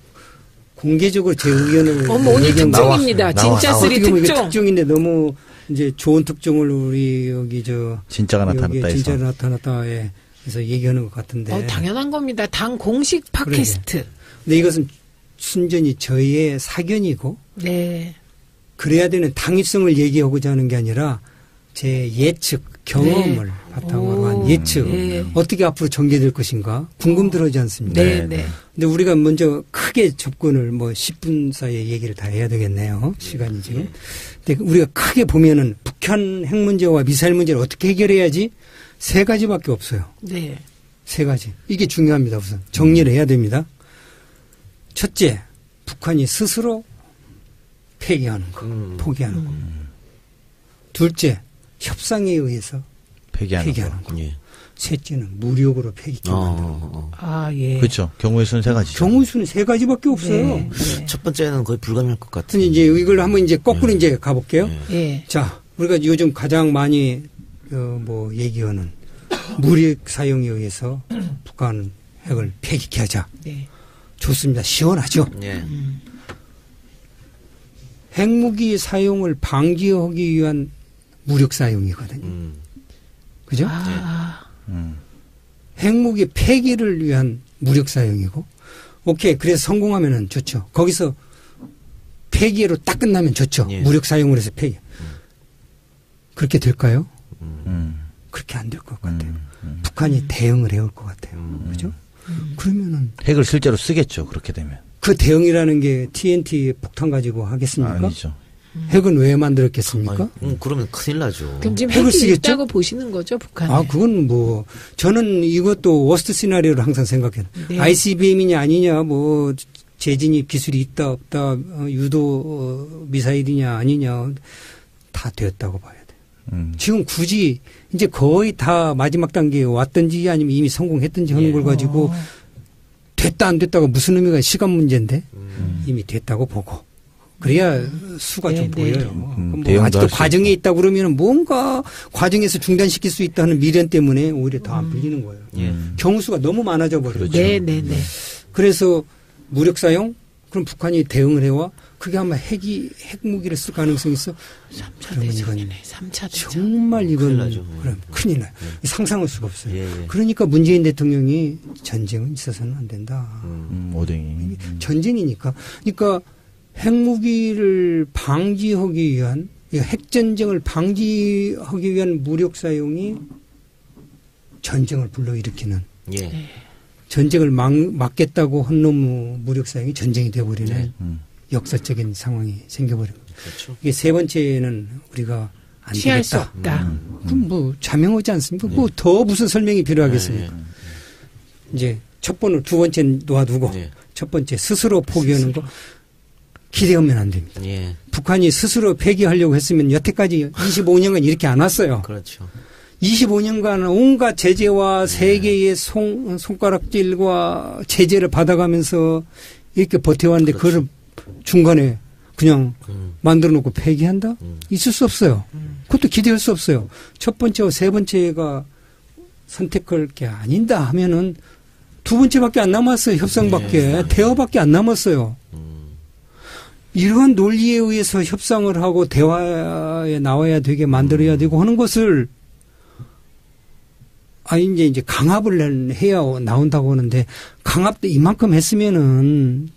공개적으로 제 의견을 오늘 특종입니다. 진짜 쓰리 특종. 특종인데 너무 이제 좋은 특종을 우리 여기 진짜가 나타났다 해서 진짜로 나타났다에 해서 얘기하는 것 같은데 당연한 겁니다. 당 공식 팟캐스트. 근데 이것은 순전히 저희의 사견이고 그래야 되는 당위성을 얘기하고자 하는 게 아니라 제 예측 경험을 바탕으로 한 예측 어떻게 앞으로 전개될 것인가 궁금들어하지 않습니까? 근데 우리가 먼저 크게 접근을 10분 사이에 얘기를 다 해야 되겠네요. 시간이 지금. 근데 우리가 크게 보면은 북한 핵 문제와 미사일 문제를 어떻게 해결해야지 3가지밖에 없어요. 3가지. 이게 중요합니다. 우선 정리를 해야 됩니다. 첫째, 북한이 스스로 폐기하는 거, 포기하는 거. 둘째, 협상에 의해서 폐기하는 거. 셋째는 무력으로 폐기하는 거. 그렇죠. 경우의 수는 3가지죠. 경우의 수는 3가지밖에 없어요. 첫 번째는 거의 불가능할 것 같아요. 이제 이걸 한번 이제 거꾸로 이제 가볼게요. 자, 우리가 요즘 가장 많이 얘기하는 무력 사용에 의해서 북한 핵을 폐기케 하자. 좋습니다. 시원하죠. 핵무기 사용을 방지하기 위한 무력 사용이거든요. 그죠? 핵무기 폐기를 위한 무력 사용이고, 오케이. 그래서 성공하면은 좋죠. 거기서 폐기로 딱 끝나면 좋죠. 무력 사용을 해서 폐기. 그렇게 될까요? 그렇게 안 될 것 같아요. 북한이 대응을 해올 것 같아요. 그죠? 그러면은 핵을 실제로 쓰겠죠. 그렇게 되면. 그 대응이라는 게 TNT 폭탄 가지고 하겠습니까? 아니죠. 핵은 왜 만들었겠습니까? 그러면 큰일 나죠. 그럼 지금 핵을 핵이 쓰겠죠? 있다고 보시는 거죠, 북한에? 그건 저는 이것도 워스트 시나리오를 항상 생각해요. ICBM이냐 아니냐, 재진입 기술이 있다 없다, 유도 미사일이냐 아니냐, 다 되었다고 봐야 돼요. 지금 굳이 이제 거의 다 마지막 단계에 왔든지 아니면 이미 성공했든지 하는 걸 가지고 됐다 안 됐다가 무슨 의미가 시간 문제인데 이미 됐다고 보고 그래야 수가 좀 보여요. 아직도 과정에 있다 그러면 뭔가 과정에서 중단시킬 수 있다는 미련 때문에 오히려 더 안 풀리는 거예요. 경우수가 너무 많아져 버려요. 그래서 무력 사용 그럼 북한이 대응을 해와 그게 아마 핵무기를 쓸 가능성이 있어. 3차 대전이네. 3차 대전. 정말 이건 그럼 큰일 나요. 상상할 수가 없어요. 그러니까 문재인 대통령이 전쟁은 있어서는 안 된다. 오뎅이. 전쟁이니까. 그러니까 핵무기를 방지하기 위한 핵전쟁을 방지하기 위한 무력 사용이 전쟁을 불러일으키는 전쟁을 막겠다고 한 놈의 무력 사용이 전쟁이 되어버리는 역사적인 상황이 생겨버린 거죠. 그렇죠. 이게 세 번째는 우리가 안 취할 수 되겠다. 없다. 그럼 뭐 자명하지 않습니까? 뭐 더 무슨 설명이 필요하겠습니까? 네. 이제 첫 번째, 두 번째는 놓아두고 네. 첫 번째 스스로 포기하는 거 기대하면 안 됩니다. 예. 북한이 스스로 폐기하려고 했으면 여태까지 25년간 이렇게 안 왔어요. 그렇죠. 25년간 온갖 제재와 세계의 손가락질과 제재를 받아가면서 이렇게 버텨왔는데 그걸 중간에 그냥 만들어 놓고 폐기한다? 있을 수 없어요. 그것도 기대할 수 없어요. 첫 번째와 세 번째가 선택할 게 아닌다 하면은 두 번째밖에 안 남았어요. 협상밖에. 대화밖에 안 남았어요. 이러한 논리에 의해서 협상을 하고 대화에 나와야 되게 만들어야 되고 하는 것을 이제 강압을 해야 나온다고 하는데 강압도 이만큼 했으면은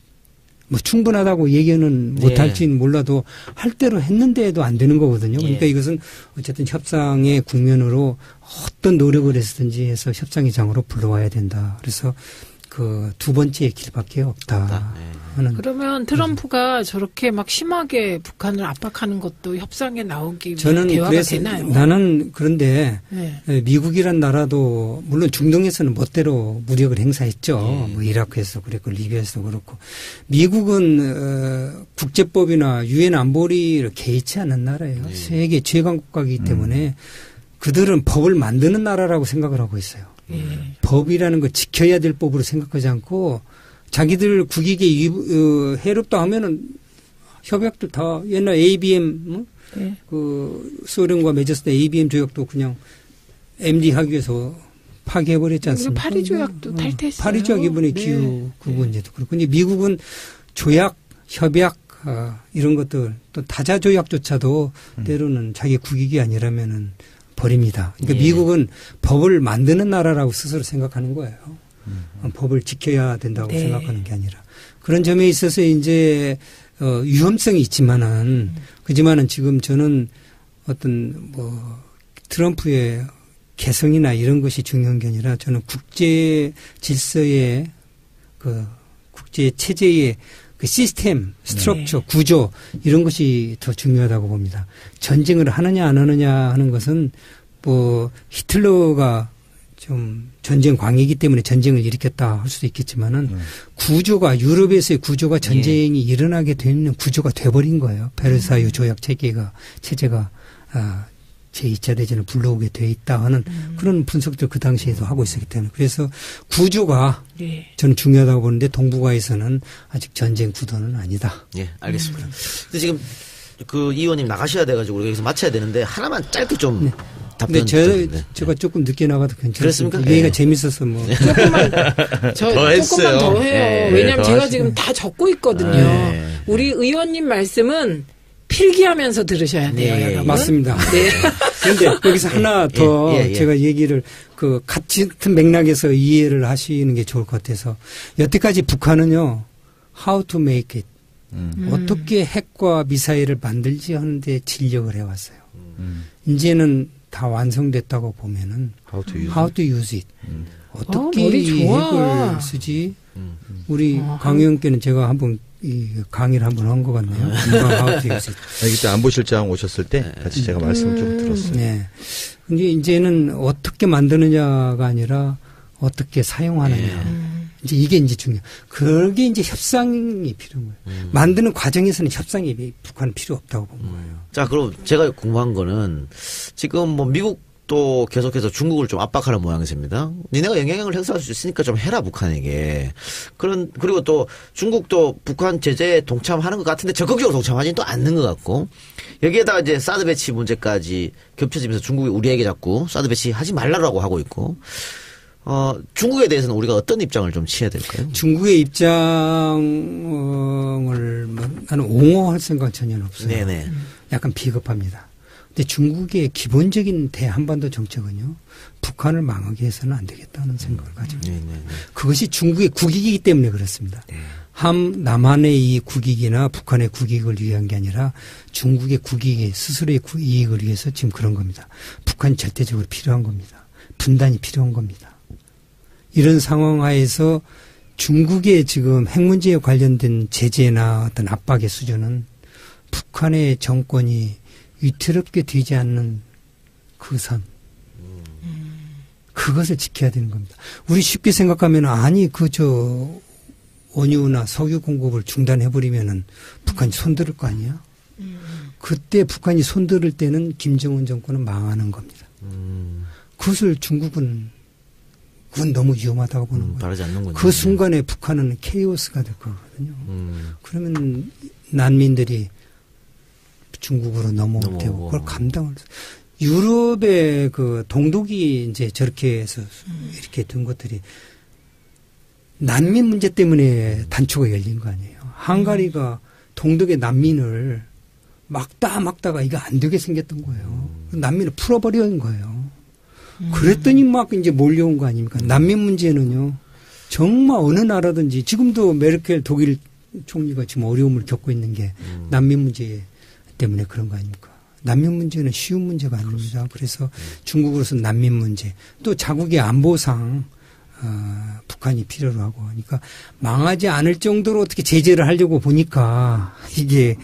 뭐 충분하다고 얘기는 못할지는 몰라도 할 대로 했는데도 안 되는 거거든요. 그러니까 이것은 어쨌든 협상의 국면으로 어떤 노력을 했든지 해서 협상의 장으로 불러와야 된다. 그래서 그 두 번째 길밖에 없다. 하는. 그러면 트럼프가 저렇게 막 심하게 북한을 압박하는 것도 협상에 나오기 위해 저는 대화가 그래서 되나요? 나는 그런데 네. 미국이란 나라도 물론 중동에서는 멋대로 무력을 행사했죠. 뭐 이라크에서 그랬고 리비아에서도 그렇고 미국은 국제법이나 유엔 안보리를 개의치 않는 나라예요. 세계 최강 국가이기 때문에 그들은 법을 만드는 나라라고 생각을 하고 있어요. 법이라는 걸 지켜야 될 법으로 생각하지 않고 자기들 국익에 해롭다 하면은 협약도 다 옛날 ABM 그 소련과 맺었을 때 ABM 조약도 그냥 MD 하기 위해서 파기해버렸지 않습니까? 파리 조약도 탈퇴했어요. 파리 조약 이번에 기후 그 문제도 그렇고 근데 미국은 조약, 협약 이런 것들 또 다자 조약조차도 때로는 자기 국익이 아니라면은 버립니다. 그러니까 미국은 법을 만드는 나라라고 스스로 생각하는 거예요. 법을 지켜야 된다고 생각하는 게 아니라. 그런 점에 있어서 이제, 위험성이 있지만은, 그지만은 지금 저는 어떤 트럼프의 개성이나 이런 것이 중요한 게 아니라 저는 국제 질서의 국제 체제의 그 시스템, 스트럭처, 구조 이런 것이 더 중요하다고 봅니다. 전쟁을 하느냐 안 하느냐 하는 것은 히틀러가 좀 전쟁 광이기 때문에 전쟁을 일으켰다 할 수도 있겠지만은 구조가 유럽에서의 구조가 전쟁이 일어나게 되는 구조가 돼버린 거예요. 베르사유 조약 체제가 제2차 대전을 불러오게 돼 있다 하는 그런 분석들 그 당시에도 하고 있었기 때문에 그래서 구조가 저는 중요하다고 보는데 동북아에서는 아직 전쟁 구도는 아니다. 예, 알겠습니다. 근데 지금 그 이 의원님 나가셔야 돼가지고 우리가 여기서 마쳐야 되는데 하나만 짧게 좀 답변 제가 조금 늦게 나가도 괜찮습니까? 그렇습니까? 얘기가 재밌어서 뭐. 조금만 했어요. 더 해요. 네, 왜냐하면 더 제가 하시네. 지금 다 적고 있거든요. 우리 의원님 말씀은 필기하면서 들으셔야 돼요, 여러분. 맞습니다. 네. 그런데 여기서 하나 더 제가 얘기를 같은 맥락에서 이해를 하시는 게 좋을 것 같아서 여태까지 북한은요, how to make it. 어떻게 핵과 미사일을 만들지 하는데 진력을 해왔어요. 이제는 다 완성됐다고 보면은 how to use it. 어떻게 이 핵을 쓰지? 우리 강 의원께는 제가 한번 이 강의를 한번 한 것 같네요. how to use it. 그때 안보실장 오셨을 때 같이 제가 말씀을 좀 들었어요. 네. 근데 이제는 어떻게 만드느냐가 아니라 어떻게 사용하느냐. 이제 이게 이제 중요해요. 그게 이제 협상이 필요한 거예요. 만드는 과정에서는 협상이 북한은 필요 없다고 본 거예요. 자, 그럼 제가 궁금한 거는 지금 뭐 미국도 계속해서 중국을 좀 압박하는 모양새입니다. 니네가 영향력을 행사할 수 있으니까 좀 해라, 북한에게. 그리고 또 중국도 북한 제재에 동참하는 것 같은데 적극적으로 동참하지는 또 않는 것 같고 여기에다가 이제 사드 배치 문제까지 겹쳐지면서 중국이 우리에게 자꾸 사드 배치 하지 말라고 하고 있고 중국에 대해서는 우리가 어떤 입장을 좀 취해야 될까요? 중국의 입장을 나는 옹호할 생각 전혀 없어요. 네네. 약간 비겁합니다. 근데 중국의 기본적인 대한반도 정책은요, 북한을 망하게 해서는 안 되겠다는 생각을 가지고 있습니다. 그것이 중국의 국익이기 때문에 그렇습니다. 남한의 이 국익이나 북한의 국익을 위한 게 아니라 중국의 국익에 스스로의 이익을 위해서 지금 그런 겁니다. 북한이 절대적으로 필요한 겁니다. 분단이 필요한 겁니다. 이런 상황 하에서 중국의 지금 핵 문제에 관련된 제재나 어떤 압박의 수준은 북한의 정권이 위태롭게 되지 않는 그 선. 그것을 지켜야 되는 겁니다. 우리 쉽게 생각하면 아니 원유나 석유 공급을 중단해버리면은 북한이 손들을 거 아니야? 그때 북한이 손들을 때는 김정은 정권은 망하는 겁니다. 그것을 중국은 그건 너무 위험하다고 보는 거예요. 바라지 않는군요. 그 순간에 북한은 케이오스가 될 거거든요. 그러면 난민들이 중국으로 넘어오고 그걸 감당을. 유럽의 그 동독이 이제 저렇게 해서 이렇게 된 것들이 난민 문제 때문에 단초가 열린 거 아니에요. 헝가리가 동독의 난민을 막다가 이거 안 되게 생겼던 거예요. 난민을 풀어버린 거예요. 그랬더니 막 이제 몰려온 거 아닙니까? 난민 문제는요, 정말 어느 나라든지 지금도 메르켈 독일 총리가 지금 어려움을 겪고 있는 게 난민 문제 때문에 그런 거 아닙니까? 난민 문제는 쉬운 문제가 아닙니다. 그래서 중국으로서는 난민 문제, 또 자국의 안보상 북한이 필요로 하고 하니까 망하지 않을 정도로 어떻게 제재를 하려고 보니까 이게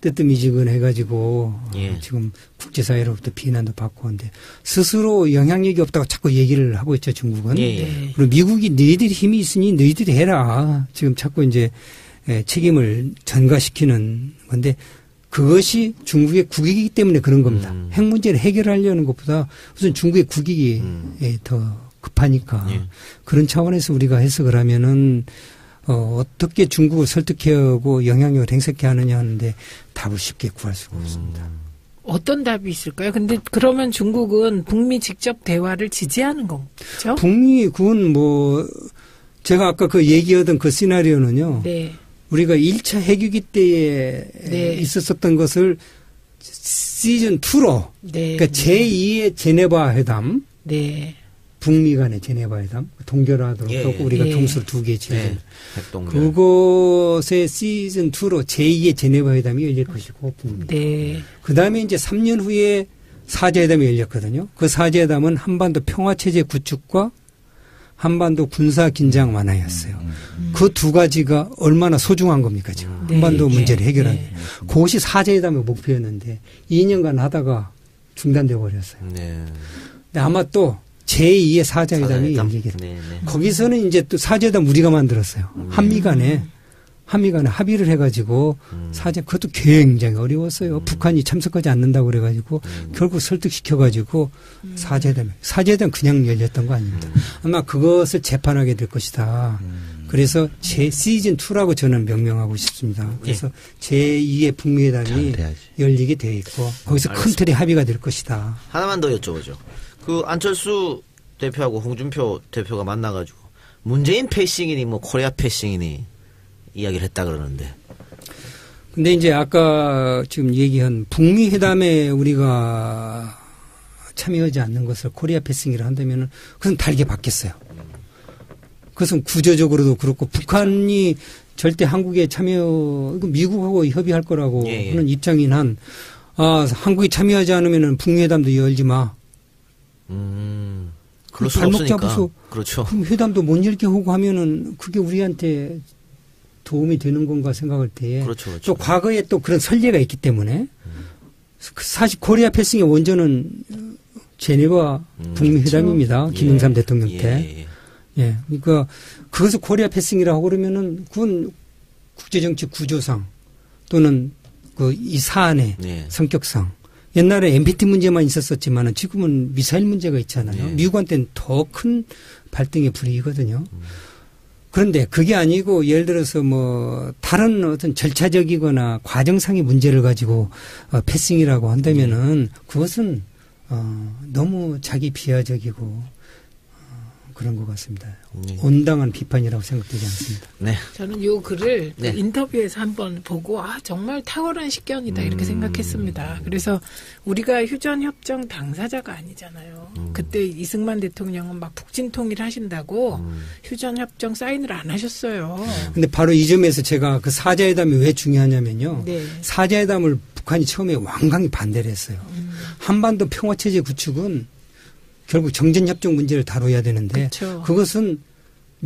뜨뜻미지근해가지고 지금 국제사회로부터 비난도 받고 하는데 스스로 영향력이 없다고 자꾸 얘기를 하고 있죠, 중국은. 그리고 미국이 너희들이 힘이 있으니 너희들이 해라. 지금 자꾸 이제 책임을 전가시키는 건데 그것이 중국의 국익이기 때문에 그런 겁니다. 핵 문제를 해결하려는 것보다 우선 중국의 국익이 더 급하니까 그런 차원에서 우리가 해석을 하면은 어떻게 중국을 설득하고 영향력을 행사케 하느냐 하는데 답을 쉽게 구할 수가 없습니다. 어떤 답이 있을까요? 근데 그러면 중국은 북미 직접 대화를 지지하는 거죠? 북미 그건 뭐 제가 아까 그 얘기하던 그 시나리오는요. 네. 우리가 1차 핵위기 때에 있었었던 것을 시즌 2로 그러니까 제2의 제네바 회담 북미 간의 제네바 회담 동결하도록 하고 우리가 동수를 2개 지은 그것의 시즌 2로 제2의 제네바 회담이 열릴 것이고 그다음에 이제 3년 후에 4자 회담이 열렸거든요. 그 4자 회담은 한반도 평화체제 구축과 한반도 군사 긴장 완화였어요. 그 두 가지가 얼마나 소중한 겁니까, 지금. 한반도 문제를 해결하는. 그것이 4자 회담의 목표였는데 2년간 하다가 중단돼 버렸어요. 근데 아마 또 제2의 4자 회담이 열리겠다. 거기서는 이제 또 4자 회담 우리가 만들었어요. 한미 간에 합의를 해가지고 그것도 굉장히 어려웠어요. 북한이 참석하지 않는다고 그래가지고 결국 설득시켜가지고 4자 회담 그냥 열렸던 거 아닙니다. 아마 그것을 재판하게 될 것이다. 그래서 시즌 2라고 저는 명명하고 싶습니다. 그래서 제2의 북미 회담이 열리게 돼 있고 거기서 큰 틀의 합의가 될 것이다. 하나만 더 여쭤보죠. 그 안철수 대표하고 홍준표 대표가 만나가지고 문재인 패싱이니 뭐 코리아 패싱이니 이야기를 했다 그러는데. 근데 이제 아까 지금 얘기한 북미 회담에 우리가 참여하지 않는 것을 코리아 패싱이라 한다면은 그건 다르게 받겠어요. 그것은 구조적으로도 그렇고 북한이 절대 한국에 미국하고 협의할 거라고 하는 입장인 한 한국이 참여하지 않으면은 북미 회담도 열지 마. 그럴 수 발목 없으니까. 잡아서 그렇죠. 그럼 회담도 못 열게 하고 하면은 그게 우리한테 도움이 되는 건가 생각할 때에 그렇죠. 또 과거에 또 그런 선례가 있기 때문에 사실 코리아 패싱의 원조는 제네바 북미 회담입니다. 김영삼 대통령 때. 그러니까 그것을 코리아 패싱이라고 하고 그러면은 그건 국제정치 구조상 또는 이 사안의 성격상 옛날에 NPT 문제만 있었지만은 지금은 미사일 문제가 있잖아요. 미국한테는 더 큰 발등의 불이거든요. 그런데 그게 아니고 예를 들어서 뭐 다른 어떤 절차적이거나 과정상의 문제를 가지고 패싱이라고 한다면은 그것은 너무 자기 비하적이고 그런 것 같습니다. 온당한 비판이라고 생각되지 않습니다. 네. 저는 이 글을 인터뷰에서 한번 보고 정말 탁월한 식견이다 이렇게 생각했습니다. 그래서 우리가 휴전협정 당사자가 아니잖아요. 그때 이승만 대통령은 막 북진통일 하신다고 휴전협정 사인을 안 하셨어요. 근데 바로 이 점에서 제가 그 4자 회담이 왜 중요하냐면요. 4자 회담을 북한이 처음에 완강히 반대를 했어요. 한반도 평화체제 구축은 결국 정전협정 문제를 다뤄야 되는데 그것은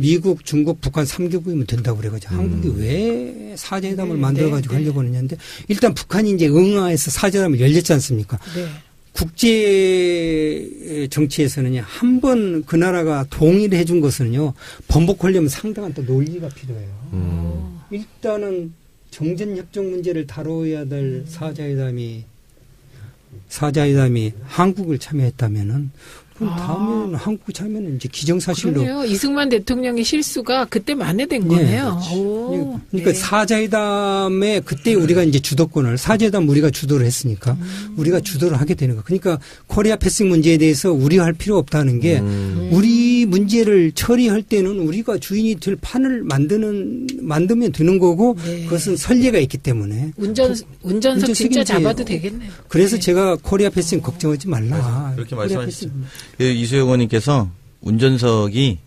미국, 중국, 북한 3개국이면 된다고 그래가지고 한국이 왜 사자회담을 만들어가지고 하려고 하느냐인데 일단 북한이 이제 응하해서 사자회담을 열렸지 않습니까? 네. 국제 정치에서는요, 한 번 그 나라가 동의를 해준 것은요, 번복하려면 상당한 또 논리가 필요해요. 일단은 정전협정 문제를 다뤄야 될 사자회담이 한국을 참여했다면은 그럼 다음에는 한국 참여는 이제 기정사실로. 그러네요. 이승만 대통령의 실수가 그때 만회된 거네요. 오, 그러니까 네. 사자회담에 그때 우리가 이제 주도권을 사자회담 우리가 주도를 했으니까 우리가 주도를 하게 되는 거. 그러니까 코리아 패싱 문제에 대해서 우려할 필요 없다는 게 우리 문제를 처리할 때는 우리가 주인이 될 판을 만들면 되는 거고 네. 그것은 선례가 있기 때문에 운전석 진짜 잡아도 되겠네요. 그래서 네. 제가 코리아 패싱 걱정하지 말라. 그렇게 코리아 말씀하시죠. 패싱. 이수혁 의원님께서 운전석이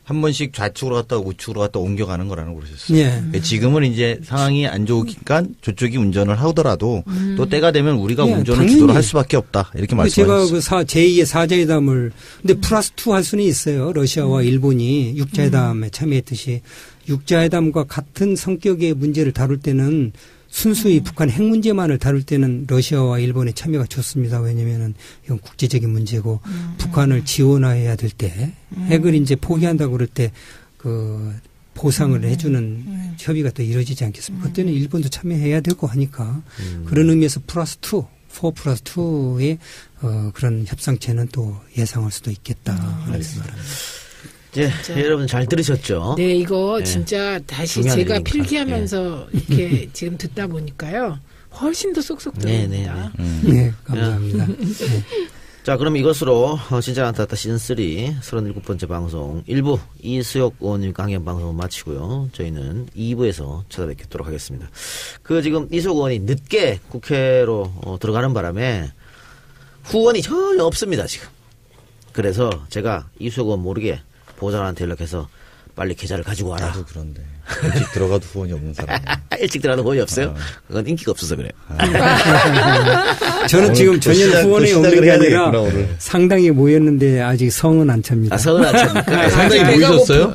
한 번씩 좌측으로 갔다가 우측으로 갔다 옮겨가는 거라는 걸 그러셨어요. 예. 지금은 이제 상황이 안 좋으니까 저쪽이 운전을 하더라도 또 때가 되면 우리가 예, 운전을 당연히. 주도를 할 수밖에 없다. 이렇게 제가 말씀하셨어요. 그 제2의 사자회담을 근데 플러스 2 할 수는 있어요. 러시아와 일본이 육자회담에 참여했듯이 육자회담과 같은 성격의 문제를 다룰 때는 순수히 북한 핵 문제만을 다룰 때는 러시아와 일본의 참여가 좋습니다. 왜냐면은 이건 국제적인 문제고 북한을 지원해야 될 때 핵을 이제 포기한다고 그럴 때 그 보상을 해주는 협의가 또 이루어지지 않겠습니까? 그때는 일본도 참여해야 되고 하니까 그런 의미에서 플러스 2, 4 플러스 2의 그런 협상체는 또 예상할 수도 있겠다 하는 생각을 합니다. 예, 여러분 잘 들으셨죠? 네, 이거 네. 진짜 다시 중요한 제가 일이니까. 필기하면서 이렇게 지금 듣다 보니까요. 훨씬 더 쏙쏙 네, 들어옵니다. 네, 감사합니다. 네. 자, 그럼 이것으로 진짜 안타깝다 시즌3 37번째 방송 1부 이수혁 의원님과 강연 방송을 마치고요. 저희는 2부에서 찾아뵙도록 하겠습니다. 지금 이수혁 의원이 늦게 국회로 들어가는 바람에 후원이 전혀 없습니다, 지금. 그래서 제가 이수혁 의원 모르게 보좌관한테 연락해서 빨리 계좌를 가지고 와라. 나도 그런데 일찍 들어가도 후원이 없는 사람. 일찍 들어가도 후원이 없어요? 그건 인기가 없어서 그래요. 저는 지금 전혀 후원이 없는 게 아니라 오늘. 상당히 모였는데 아직 성은 안 찹니다. 성은 안 찹니까? 상당히 배가 보이셨어요?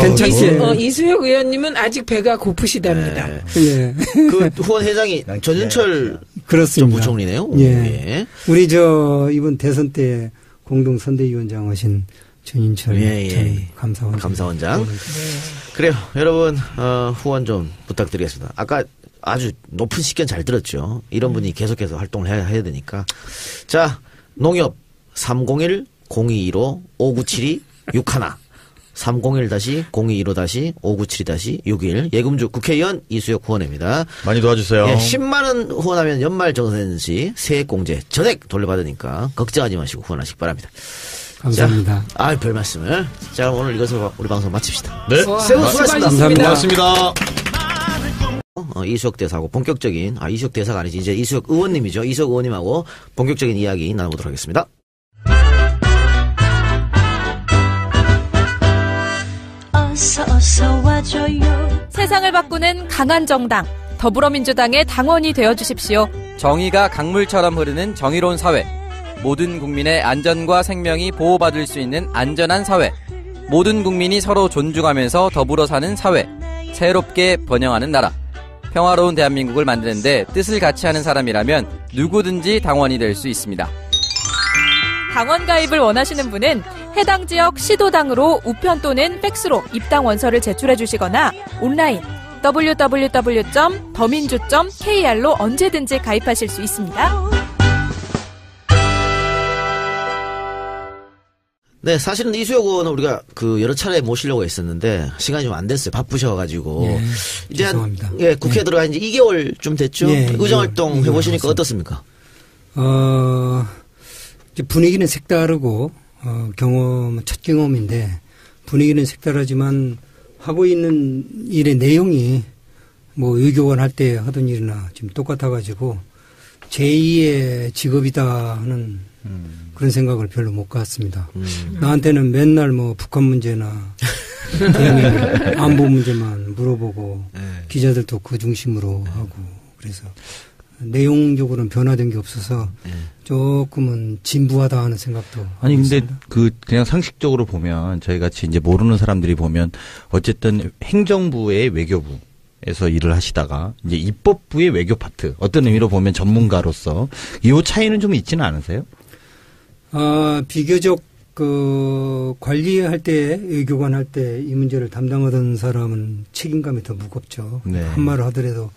괜찮지? 이수혁 의원님은 아직 배가 고프시답니다. 예. 그 후원 회장이 전윤철 전 그렇습니다. 부총리네요. 예. 예. 우리 이번 대선 때 공동 선대위원장 하신 전인철 전 감사원장. 그래요. 여러분 후원 좀 부탁드리겠습니다. 아까 아주 높은 식견 잘 들었죠. 이런 분이 계속해서 활동을 해야 되니까. 자, 농협 301-0215-5972-61 301-021-597-61 예금주 국회의원 이수혁 후원입니다. 많이 도와주세요. 예, 10만 원 후원하면 연말 정산 시 세액공제 전액 돌려받으니까 걱정하지 마시고 후원하시기 바랍니다. 감사합니다. 별 말씀을. 자, 오늘 이것으로 우리 방송 마칩시다. 네. 수고하셨습니다. 고맙습니다. 이수혁 대사하고 본격적인 이수혁 대사가 아니지 이제 이수혁 의원님이죠. 이수혁 의원님하고 본격적인 이야기 나눠보도록 하겠습니다. 어서 와줘요. 세상을 바꾸는 강한 정당 더불어민주당의 당원이 되어주십시오. 정의가 강물처럼 흐르는 정의로운 사회. 모든 국민의 안전과 생명이 보호받을 수 있는 안전한 사회. 모든 국민이 서로 존중하면서 더불어 사는 사회. 새롭게 번영하는 나라. 평화로운 대한민국을 만드는데 뜻을 같이 하는 사람이라면 누구든지 당원이 될 수 있습니다. 당원 가입을 원하시는 분은 해당 지역 시도당으로 우편 또는 팩스로 입당 원서를 제출해 주시거나 온라인 www.더민주.kr로 언제든지 가입하실 수 있습니다. 네, 사실은 이수혁 의원은 우리가 여러 차례 모시려고 했었는데 시간이 좀 안 됐어요. 바쁘셔가지고. 예, 이제 죄송합니다. 국회 들어간 지 2개월 좀 됐죠? 예, 의정활동 2개월 해보시니까 맞습니다. 어떻습니까? 이제 분위기는 색다르고, 첫 경험인데, 분위기는 색다르지만, 하고 있는 일의 내용이, 의교원 할 때 하던 일이나 지금 똑같아가지고, 제2의 직업이다 하는 그런 생각을 별로 못 갖습니다. 나한테는 맨날 북한 문제나, 안보 문제만 물어보고, 기자들도 그 중심으로 하고, 그래서, 내용적으로는 변화된 게 없어서 조금은 진부하다 하는 생각도. 아니 근데 있습니다. 그냥 상식적으로 보면 저희 같이 이제 모르는 사람들이 보면 어쨌든 행정부의 외교부에서 일을 하시다가 이제 입법부의 외교 파트 어떤 의미로 보면 전문가로서 이 차이는 좀 있지는 않으세요? 비교적 관리할 때 외교관 할 때 이 문제를 담당하던 사람은 책임감이 더 무겁죠. 네. 한 말을 하더라도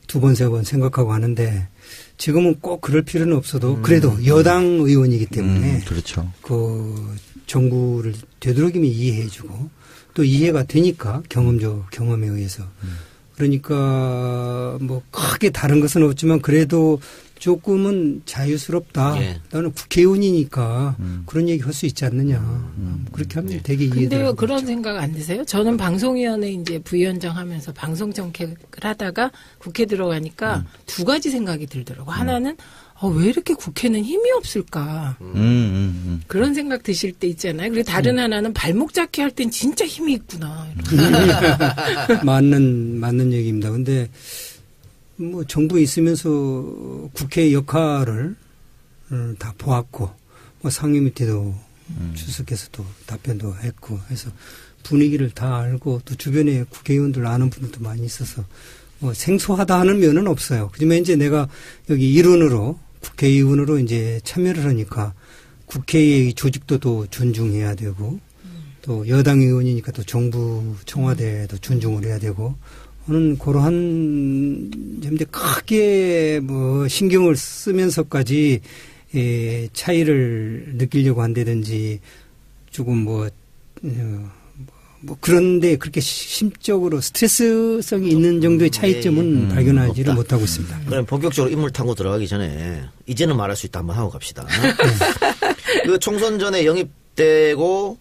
두 번, 세 번 생각하고 하는데 지금은 꼭 그럴 필요는 없어도 그래도 여당 의원이기 때문에 그렇죠. 정부를 되도록이면 이해해주고 또 이해가 되니까 경험에 의해서 그러니까 뭐 크게 다른 것은 없지만 그래도 조금은 자유스럽다. 예. 나는 국회의원이니까 그런 얘기 할 수 있지 않느냐. 그렇게 하면 되게 이해돼요. 근데요, 그런 생각 안 드세요? 저는 방송위원회 이제 부위원장 하면서 방송 정책을 하다가 국회 들어가니까 두 가지 생각이 들더라고. 하나는 왜 이렇게 국회는 힘이 없을까? 그런 생각 드실 때 있잖아요. 그리고 다른 하나는 발목 잡기 할 땐 진짜 힘이 있구나. 맞는 얘기입니다. 근데 뭐 정부에 있으면서 국회 역할을 다 보았고 뭐 상임 밑에도 출석해서 또 답변도 했고 해서 분위기를 다 알고 또 주변에 국회의원들 아는 분들도 많이 있어서 뭐 생소하다 하는 면은 없어요. 그지만 이제 내가 여기 일원으로 국회의원으로 이제 참여를 하니까 국회의 조직도도 존중해야 되고 또 여당 의원이니까 또 정부 청와대도 존중을 해야 되고 저는 그러한 점인데 크게 뭐 신경을 쓰면서까지 차이를 느끼려고 한다든지 조금 뭐 그런데 그렇게 심적으로 스트레스성이 있는 정도의 차이점은 발견하지를 못하고 있습니다. 그럼 본격적으로 인물 탐구 들어가기 전에 이제는 말할 수 있다 한번 하고 갑시다. 그 총선 전에 영입되고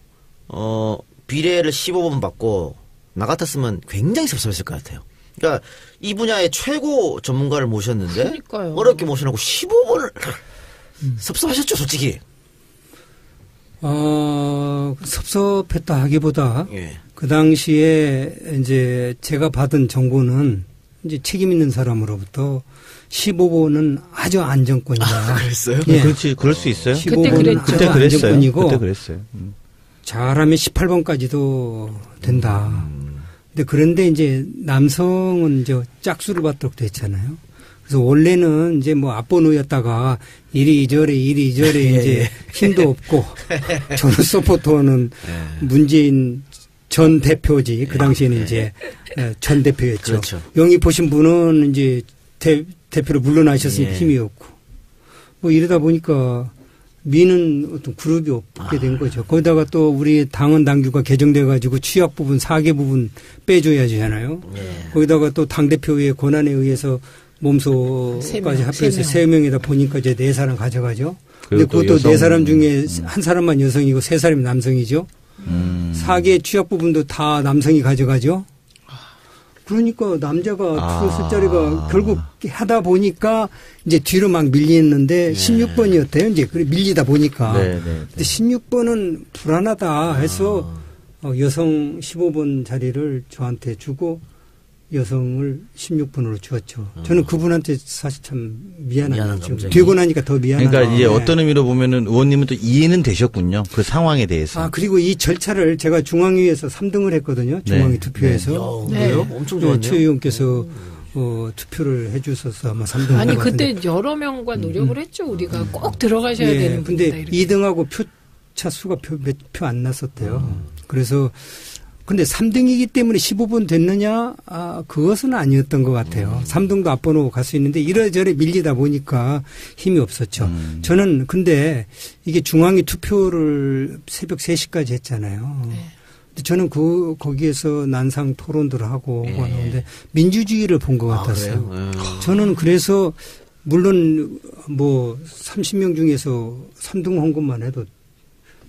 비례를 15번 받고 나 같았으면 굉장히 섭섭했을 것 같아요. 그러니까 이 분야의 최고 전문가를 모셨는데 그러니까요. 어렵게 모셔놓고 15번을 섭섭하셨죠, 솔직히. 섭섭했다 하기보다 예. 그 당시에 이제 제가 받은 정보는 이제 책임 있는 사람으로부터 15번은 아주 안정권이다. 그랬어요? 예. 그렇지, 그럴 수 있어요. 15번은 아주 그때 그랬어요. 안정권이고 그때 그랬어요. 잘하면 18번까지도 된다. 근데 그런데 이제 남성은 이제 짝수를 받도록 됐잖아요. 그래서 원래는 이제 뭐 앞번호였다가 이리저리 이제 힘도 없고 저는 서포터는 문재인 전 대표지. 그 당시에는 이제 전 대표였죠. 그렇죠. 영입하신 분은 이제 대표로 물러나셨으니까 힘이 없고 뭐 이러다 보니까 미는 어떤 그룹이 없게 된 거죠. 거기다가 또 우리 당원 당규가 개정돼 가지고 취약 부분 4개 부분 빼줘야 하잖아요. 거기다가 또 당대표의 권한에 의해서 몸소까지 합해서 3명에다 보니까 이제 4사람 가져가죠. 근데 그것도 4사람 중에 한 사람만 여성이고 3사람이 남성이죠. 4개 취약 부분도 다 남성이 가져가죠. 그러니까 남자가 쓸 자리가 결국 하다 보니까 이제 뒤로 막 밀리는데 16번이었대요. 이제 그래 밀리다 보니까. 근데 16번은 불안하다 해서 여성 15번 자리를 저한테 주고 여성을 16번으로 주었죠. 저는 그분한테 사실 참 미안한 거죠. 되고 나니까 더 미안하다. 그러니까 이제 어떤 의미로 보면은 의원님은 또 이해는 되셨군요. 그 상황에 대해서. 그리고 이 절차를 제가 중앙위에서 3등을 했거든요. 중앙위 투표에서. 네. 엄청 좋았네요. 최 의원께서 투표를 해 주셔서 아마 3등. 아니 그때 여러 명과 노력을 했죠. 우리가 꼭 들어가셔야 되는 분이다. 근데 2등하고 표차 수가 몇 표 안 났었대요. 그래서 근데 3등이기 때문에 15번 됐느냐? 그것은 아니었던 것 같아요. 3등도 앞번호 갈 수 있는데 이래저래 밀리다 보니까 힘이 없었죠. 저는 근데 이게 중앙위 투표를 새벽 3시까지 했잖아요. 근데 저는 거기에서 난상 토론들을 하고 하는데 민주주의를 본 것 같았어요. 저는 그래서 물론 뭐 30명 중에서 3등 한 것만 해도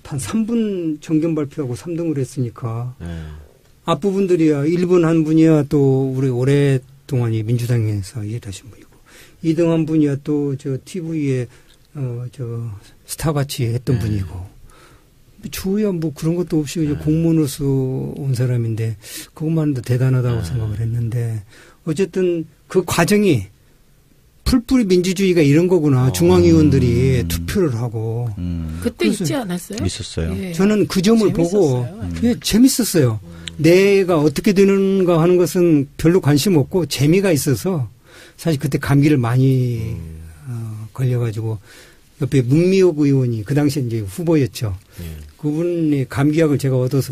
한 3분 정견 발표하고 3등을 했으니까 앞부분들이야 1분 한 분이야 또 우리 오랫동안 민주당에서 일하신 분이고 2등 한 분이야 또 저 TV에 저 스타같이 했던 분이고 주야 뭐 그런 것도 없이 공무원으로서 온 사람인데 그것만 해도 대단하다고 생각을 했는데 어쨌든 그 과정이 풀뿌리 민주주의가 이런 거구나. 중앙위원들이 투표를 하고. 그때 있지 않았어요? 있었어요. 예. 저는 그 점을 보고 예, 재밌었어요. 내가 어떻게 되는가 하는 것은 별로 관심 없고 재미가 있어서 사실 그때 감기를 많이 걸려가지고 옆에 문미옥 의원이 그 당시에 이제 후보였죠. 그분이 감기약을 제가 얻어서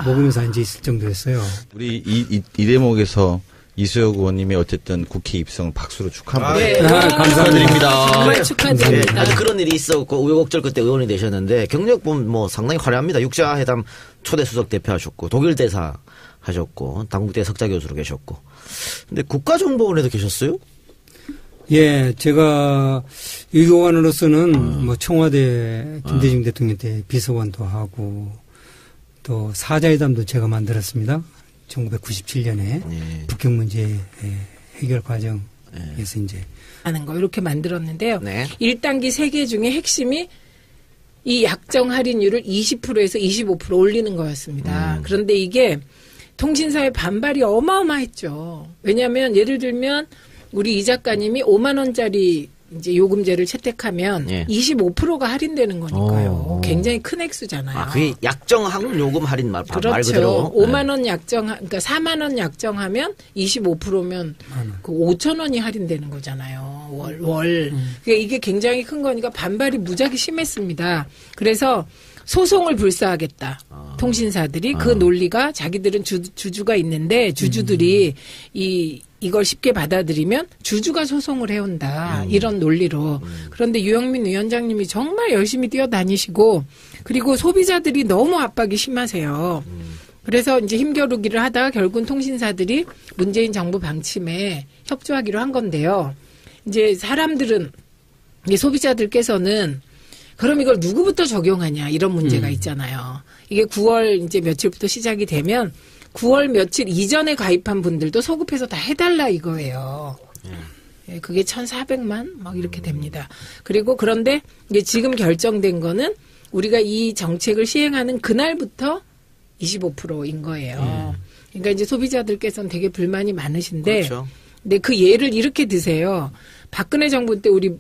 먹으면서 앉아 있을 정도였어요. 우리 이 대목에서 이수혁 의원님이 어쨌든 국회 입성을 박수로 축하합니다. 네. 감사드립니다. 정말 축하드립니다. 네, 아주 그런 일이 있었고 우여곡절 그때 의원이 되셨는데 경력 보면 뭐 상당히 화려합니다. 육자회담 초대 수석 대표 하셨고 독일 대사 하셨고 당국대 석좌 교수로 계셨고. 근데 국가정보원에도 계셨어요? 예, 제가 유교관으로서는 뭐 청와대 김대중 대통령 때 비서관도 하고 또 사자회담도 제가 만들었습니다. 1997년에 북핵 문제 해결 과정에서 이제 하는 거 이렇게 만들었는데요. 네. 1단계 3개 중에 핵심이 이 약정 할인율을 20%에서 25% 올리는 거였습니다. 그런데 이게 통신사의 반발이 어마어마했죠. 왜냐하면 예를 들면 우리 이 작가님이 5만 원짜리 이제 요금제를 채택하면 25%가 할인되는 거니까요. 굉장히 큰 액수잖아요. 아, 그게 약정항 요금 할인 말 그렇죠. 그대로. 5만 원 그러니까 4만 원 약정하면 25%면 그 5천 원이 할인되는 거잖아요. 월. 그러니까 이게 굉장히 큰 거니까 반발이 무지하게 심했습니다. 그래서 소송을 불사하겠다. 통신사들이 그 논리가 자기들은 주주가 있는데 주주들이 이걸 쉽게 받아들이면 주주가 소송을 해온다. 이런 논리로. 그런데 유영민 위원장님이 정말 열심히 뛰어다니시고 그리고 소비자들이 너무 압박이 심하세요. 그래서 이제 힘겨루기를 하다가 결국은 통신사들이 문재인 정부 방침에 협조하기로 한 건데요. 이제 사람들은 이제 소비자들께서는 그럼 이걸 누구부터 적용하냐 이런 문제가 있잖아요. 이게 9월 이제 며칠부터 시작이 되면 9월 며칠 이전에 가입한 분들도 소급해서 다 해달라 이거예요. 예, 그게 1,400만 막 이렇게 됩니다. 그리고 그런데 이제 지금 결정된 거는 우리가 이 정책을 시행하는 그날부터 25%인 거예요. 그러니까 이제 소비자들께서는 되게 불만이 많으신데, 그렇죠. 근데 그 예를 이렇게 드세요. 박근혜 정부 때 우리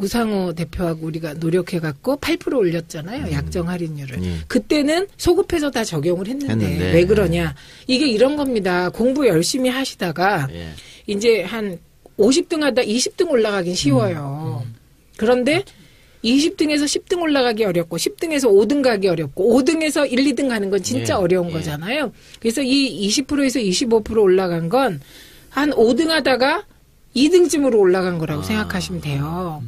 우상호 대표하고 우리가 노력해갖고 8% 올렸잖아요. 약정 할인율을. 그때는 소급해서 다 적용을 했는데 왜 그러냐. 이게 이런 겁니다. 공부 열심히 하시다가 이제 한 50등 하다 20등 올라가긴 쉬워요. 그런데 20등에서 10등 올라가기 어렵고 10등에서 5등 가기 어렵고 5등에서 1, 2등 가는 건 진짜 어려운 거잖아요. 그래서 이 20%에서 25% 올라간 건 한 5등 하다가 2등쯤으로 올라간 거라고 생각하시면 돼요.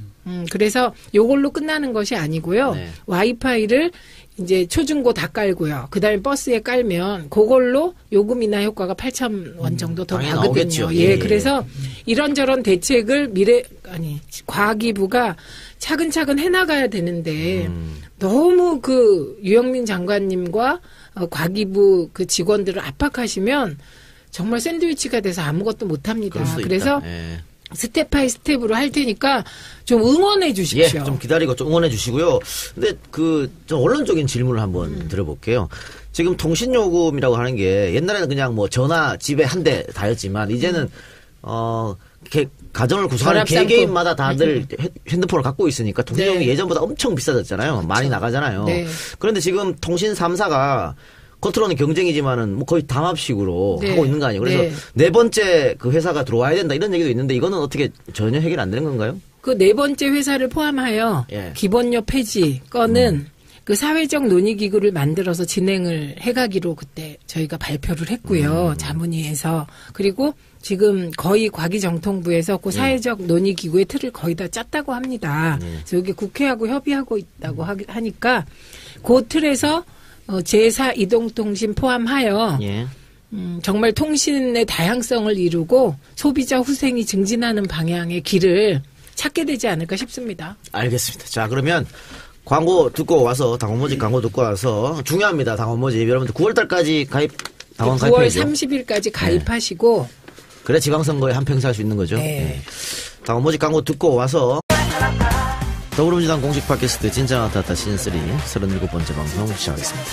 그래서 요걸로 끝나는 것이 아니고요. 와이파이를 이제 초중고 다 깔고요. 그다음에 버스에 깔면 그걸로 요금이나 효과가 8,000원 정도 더 당연히 나거든요. 나오겠죠. 예, 그래서 이런저런 대책을 과기부가 차근차근 해나가야 되는데 너무 그 유영민 장관님과 과기부 그 직원들을 압박하시면 정말 샌드위치가 돼서 아무것도 못합니다. 그래서 스텝 바이 스텝으로 할 테니까 좀 응원해 주십시오. 예, 좀 기다리고 좀 응원해 주시고요. 근데 좀 언론적인 질문을 한번 드려볼게요. 지금 통신요금이라고 하는 게 옛날에는 그냥 뭐 전화 집에 한 대 다였지만 이제는 가정을 구성하는 개개인마다 다들 핸드폰을 갖고 있으니까 통신요금이 예전보다 엄청 비싸졌잖아요. 그렇죠. 많이 나가잖아요. 그런데 지금 통신 3사가 겉으로는 경쟁이지만은 뭐 거의 담합식으로 하고 있는 거 아니에요. 그래서 네 번째 그 회사가 들어와야 된다 이런 얘기도 있는데 이거는 어떻게 전혀 해결 안 되는 건가요? 그 네 번째 회사를 포함하여 기본료 폐지 건은 그 사회적 논의기구를 만들어서 진행을 해가기로 그때 저희가 발표를 했고요. 자문위에서. 그리고 지금 거의 과기정통부에서 그 사회적 논의기구의 틀을 거의 다 짰다고 합니다. 그래서 여기 국회하고 협의하고 있다고 하니까 그 틀에서 제4 이동통신 포함하여 정말 통신의 다양성을 이루고 소비자 후생이 증진하는 방향의 길을 찾게 되지 않을까 싶습니다. 알겠습니다. 자, 그러면 광고 듣고 와서 당원모집 광고 듣고 와서 중요합니다. 당원모집 여러분들 9월달까지 당원 9월 가입해야죠. 30일까지 가입하시고 그래 지방선거에 한 팽 살 수 있는 거죠. 당원모집 광고 듣고 와서 더불어민주당 공식 팟캐스트 진짜 나타났다 시즌3 37번째 방송 시작하겠습니다.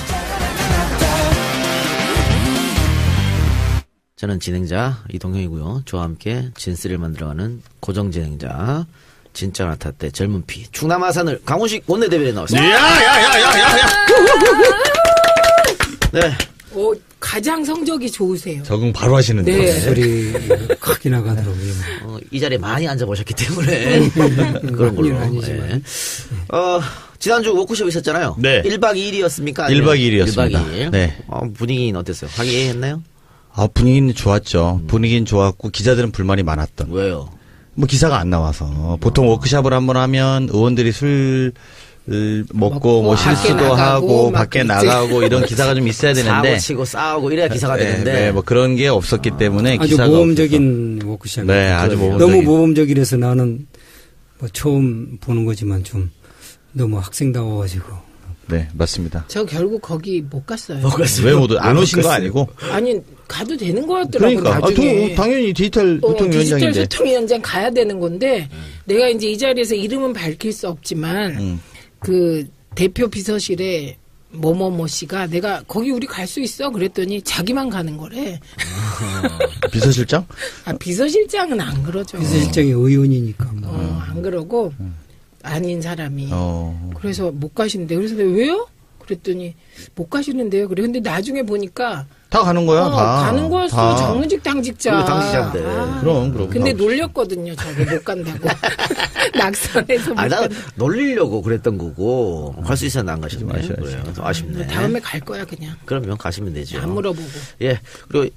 저는 진행자 이동형이고요. 저와 함께 진쓰리를 만들어가는 고정 진행자 진짜 나타때 젊은 피 충남 아산을 강훈식 원내대변에 나왔습니다. 야야야야야야. 네. 가장 성적이 좋으세요. 적응 바로 하시는데. 네. 소리 크게 나가더라고요. 이 자리에 많이 앉아보셨기 때문에 그런 걸로. 아니지만. 지난주 워크숍 있었잖아요. 네. 1박 2일이었습니까? 1박 2일이었습니다. 1박 2일. 네. 분위기는 어땠어요? 화기애애했나요? 분위기는 좋았죠. 분위기는 좋았고 기자들은 불만이 많았던. 왜요? 뭐 기사가 안 나와서 보통 워크숍을 한번 하면 의원들이 술 먹고 뭐 밖에 실수도 나가고 하고 막 밖에 그랬지. 나가고 이런 기사가 좀 있어야 되는데 사고 치고 싸우고 이래야 기사가 되는데. 네, 뭐 그런 게 없었기 때문에 아주 기사가 모험적인 워크숍. 네, 아주 모험적인. 너무 모험적이라서 나는 뭐 처음 보는 거지만 좀 너무 학생다워가지고. 네, 맞습니다. 저 결국 거기 못 갔어요. 왜 모두 안 오신 거 아니고? 아니 가도 되는 거였더라고 그러니까 나중에. 당연히 디지털 디지털 소통위원장인데. 소통위원장 가야 되는 건데 내가 이제 이 자리에서 이름은 밝힐 수 없지만 그 대표 비서실에 뭐뭐뭐 씨가 내가 거기 우리 갈 수 있어 그랬더니 자기만 가는 거래. 비서실장? 비서실장은 안 그러죠. 비서실장이 의원이니까 뭐. 안 그러고 아닌 사람이. 어. 그래서 못 가시는데 그래서 내가 왜요? 그랬더니 못 가시는데요. 그래 근데 나중에 보니까 다 가는 거야, 다. 가는 거였어. 다. 정직 당직자. 그리고 당직자인데. 그럼. 근데 다 놀렸거든요. 저기 못 간다고. 낙선해서 못 난 간다고. 놀리려고 그랬던 거고 갈 수 있었나 안 가셨네. 마셔야지. 그래요. 좀 아쉽네. 다음에 갈 거야 그냥. 그러면 가시면 되죠. 안 물어보고. 예. 그리고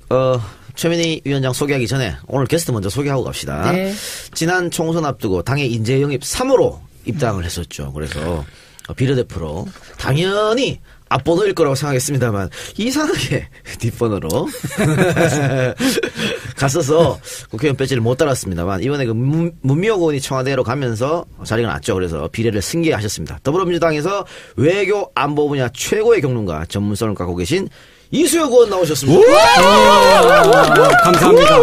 최민희 위원장 소개하기 전에 오늘 게스트 먼저 소개하고 갑시다. 네. 지난 총선 앞두고 당의 인재 영입 3호로 입당을 했었죠. 그래서 비례대표로 당연히 앞번호일 거라고 생각했습니다만 이상하게 뒷번호로 갔어서 국회의원 배지를 못 달았습니다만 이번에 그 문미옥 의원이 청와대로 가면서 자리가 났죠. 그래서 비례를 승계하셨습니다. 더불어민주당에서 외교 안보 분야 최고의 경륜가 전문성을 갖고 계신 이수혁 의원 나오셨습니다. 감사합니다.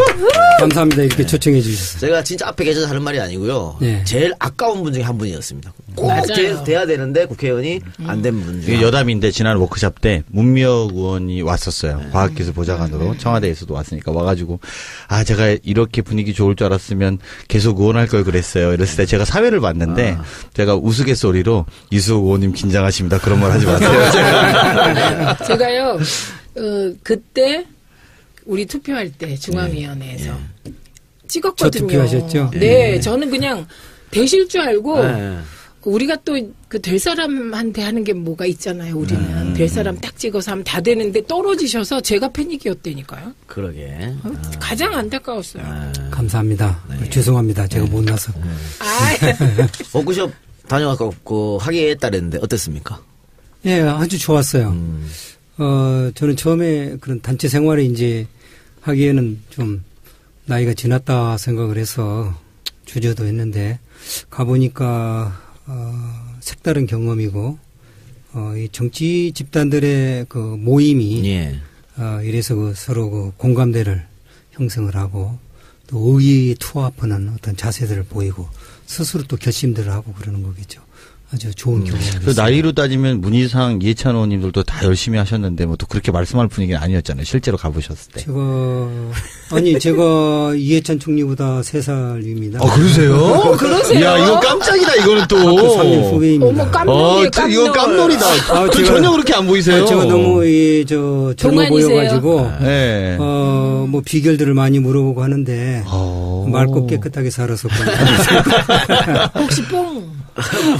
감사합니다. 이렇게 초청해 주셔서. 제가 진짜 앞에 계셔서 하는 말이 아니고요. 네. 제일 아까운 분 중에 한 분이었습니다. 꼭 맞아요. 돼야 되는데 국회의원이 안 된 분 중에. 이게 여담인데 지난 워크숍 때 문미혁 의원이 왔었어요. 과학기술 보좌관으로 청와대에서도 왔으니까 와가지고 제가 이렇게 분위기 좋을 줄 알았으면 계속 의원할 걸 그랬어요. 이랬을 때 제가 사회를 봤는데 제가 우스갯소리로 이수혁 의원님 긴장하십니다. 그런 말 하지 마세요. 제가요. 그때 우리 투표할 때 중앙위원회에서 찍었거든요. 저 투표하셨죠? 네, 저는 그냥 되실 줄 알고 네. 우리가 또 그 될 사람한테 하는 게 뭐가 있잖아요. 우리는 될 사람 딱 찍어서 하면 다 되는데 떨어지셔서 제가 패닉이었다니까요. 그러게. 가장 안타까웠어요. 감사합니다. 죄송합니다. 제가 못나서. 워크숍 다녀갖고 화기애애했다랬는데 어땠습니까? 예, 아주 좋았어요. 저는 처음에 그런 단체 생활에 이제 하기에는 좀 나이가 지났다 생각을 해서 주저도 했는데 가보니까 색다른 경험이고 이 정치 집단들의 그 모임이 예. 이래서 그 서로 그 공감대를 형성을 하고 또 의의에 투합하는 어떤 자세들을 보이고 스스로 또 결심들을 하고 그러는 거겠죠. 아주 좋은 경험이었어요. 그 나이로 따지면 문희상, 이해찬 의원님들도 다 열심히 하셨는데 뭐 또 그렇게 말씀할 분위기는 아니었잖아요. 실제로 가보셨을 때. 제가 이해찬 총리보다 3살 위입니다. 그러세요? 그러세요? 야, 이거 깜짝이다, 이거는 또. 3일 후배입니다. 어머 깜놀이에요, 깜놀. 이거 깜놀이다. 제가- 전혀 그렇게 안 보이세요? 제가 너무 젊어 동안이세요? 보여가지고 네. 뭐 비결들을 많이 물어보고 하는데 맑고 깨끗하게 살아서 그런 거 혹시 뽕?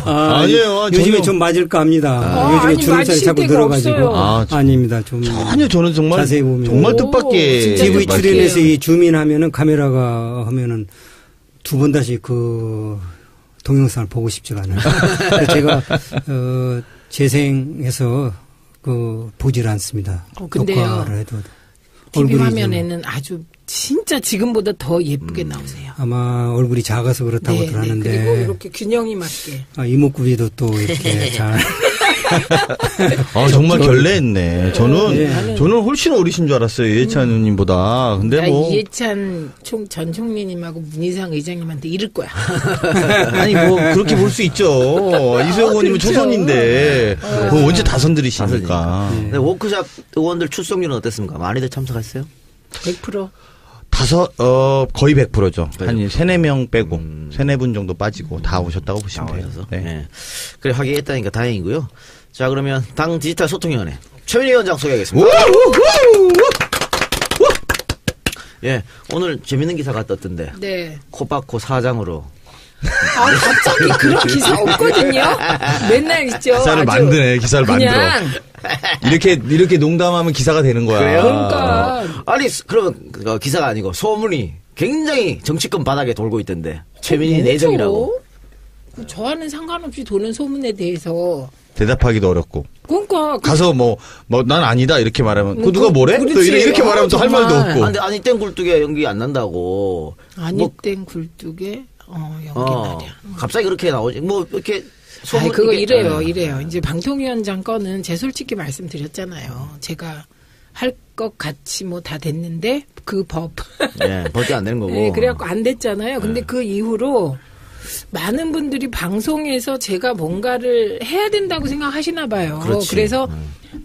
아니에요. 요즘에 전혀. 좀 맞을까 합니다. 요즘에 아니, 주름살이 맞으실 자꾸 데가 늘어가지고 없어요. 아닙니다. 좀 전혀 저는 정말 자세히 보면. 정말 오, 뜻밖의 진짜 TV 뜻밖이에요. 출연해서 이 주민하면은 카메라가 하면은 두 번 다시 그 동영상을 보고 싶지가 않아요. 그래서 제가 재생해서 보질 않습니다. 근데요. 녹화를 해도 TV 얼굴이 화면에는 아주 진짜 지금보다 더 예쁘게 나오세요. 아마 얼굴이 작아서 그렇다고들 하는데 그리고 이렇게 균형이 맞게. 이목구비도 또 이렇게 잘 정말 결례했네. 네. 저는 훨씬 어리신 줄 알았어요. 이해찬 의원님보다. 근데 뭐 이해찬 전 총리님하고 문희상 의장님한테 이를 거야. 아니 뭐 그렇게 볼 수 있죠. 이수영 의원님은 그렇죠. 초선인데 뭐 언제 다선들이십니까? 네, 워크숍 의원들 출석률은 어땠습니까? 많이들 참석했어요? 100%. 거의 100%죠. 거의 한 100%. 3-4명 빼고, 3-4분 정도 빠지고 다 오셨다고 보시면 돼요. 나와서. 네. 네. 그래, 확인했다니까 다행이고요. 자, 그러면 당 디지털 소통위원회. 최민희 위원장 소개하겠습니다. 예, 오늘 재밌는 기사가 떴던데. 네. 코바코 사장으로. 갑자기 그런 기사 없거든요. 맨날 있죠. 기사를 아주 만드네, 기사를 그냥 이렇게 농담하면 기사가 되는 거야. 그래요? 그러니까 아니, 그러면 그 기사가 아니고 소문이 굉장히 정치권 바닥에 돌고 있던데. 최민희 내정이라고. 저와는 상관없이 도는 소문에 대해서. 대답하기도 어렵고. 그러니까 가서 난 아니다 이렇게 말하면 그 누가 뭐래? 또 그렇지. 이렇게 말하면 또 할 정말. 말도 없고. 근데 아니 땡 굴뚝에 연기 안 난다고. 아니땡 굴뚝에 연기 말이야. 갑자기 그렇게 나오지. 뭐 이렇게 소문. 그거 이게- 이래요. 이제 방통위원장 거는 제 솔직히 말씀드렸잖아요. 제가 할 것 같이 뭐 다 됐는데 그 법. 예, 벌써 안 되는 거고. 네, 그래갖고 안 됐잖아요. 근데 그 이후로 많은 분들이 방송에서 제가 뭔가를 해야 된다고 생각하시나 봐요. 그렇지. 그래서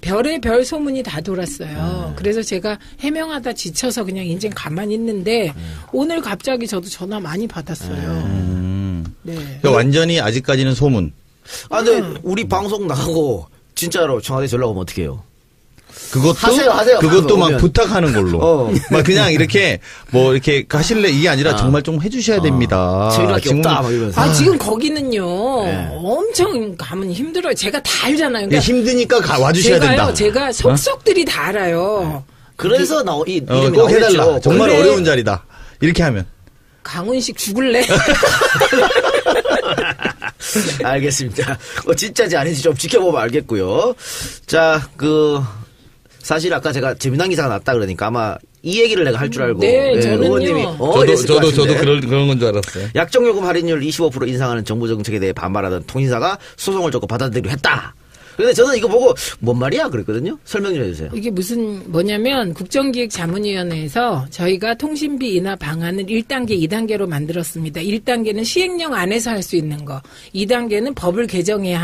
별의 별 소문이 다 돌았어요. 그래서 제가 해명하다 지쳐서 그냥 인제 가만히 있는데 오늘 갑자기 저도 전화 많이 받았어요. 네. 그러니까 완전히 아직까지는 소문. 아, 근데 우리 방송 나가고 진짜로 청와대 연락 오면 어떻게 해요? 그것도 하세요. 그것도 막 오면. 부탁하는 걸로. 막 그냥 이렇게 뭐 이렇게 하실래 이게 아니라 정말 좀 해주셔야 됩니다. 저희밖에 없다 막 이러면서. 지금 거기는요. 네. 엄청 가면 힘들어요. 제가 다 알잖아요. 그러니까 힘드니까 와주셔야 된다. 제가 속속들이 다 알아요. 그래서 이름이 꼭 해달라. 나오겠죠. 정말 근데- 어려운 자리다. 이렇게 하면. 강훈식 죽을래? 알겠습니다. 진짜지 아닌지 좀 지켜보면 알겠고요. 자, 사실 아까 제가 재미난 기사가 났다 그러니까 아마 이 얘기를 내가 할 줄 알고. 네, 저는요. 의원님이 저도 그런 건 줄 알았어요. 약정요금 할인율 25% 인상하는 정부 정책에 대해 반발하던 통신사가 소송을 줬고 받아들이기로 했다. 근데 저는 이거 보고 뭔 말이야 그랬거든요. 설명 좀 해주세요. 이게 뭐냐면 국정기획자문위원회에서 저희가 통신비 인하 방안을 1단계, 2단계로 만들었습니다. 1단계는 시행령 안에서 할 수 있는 거. 2단계는 법을 개정해야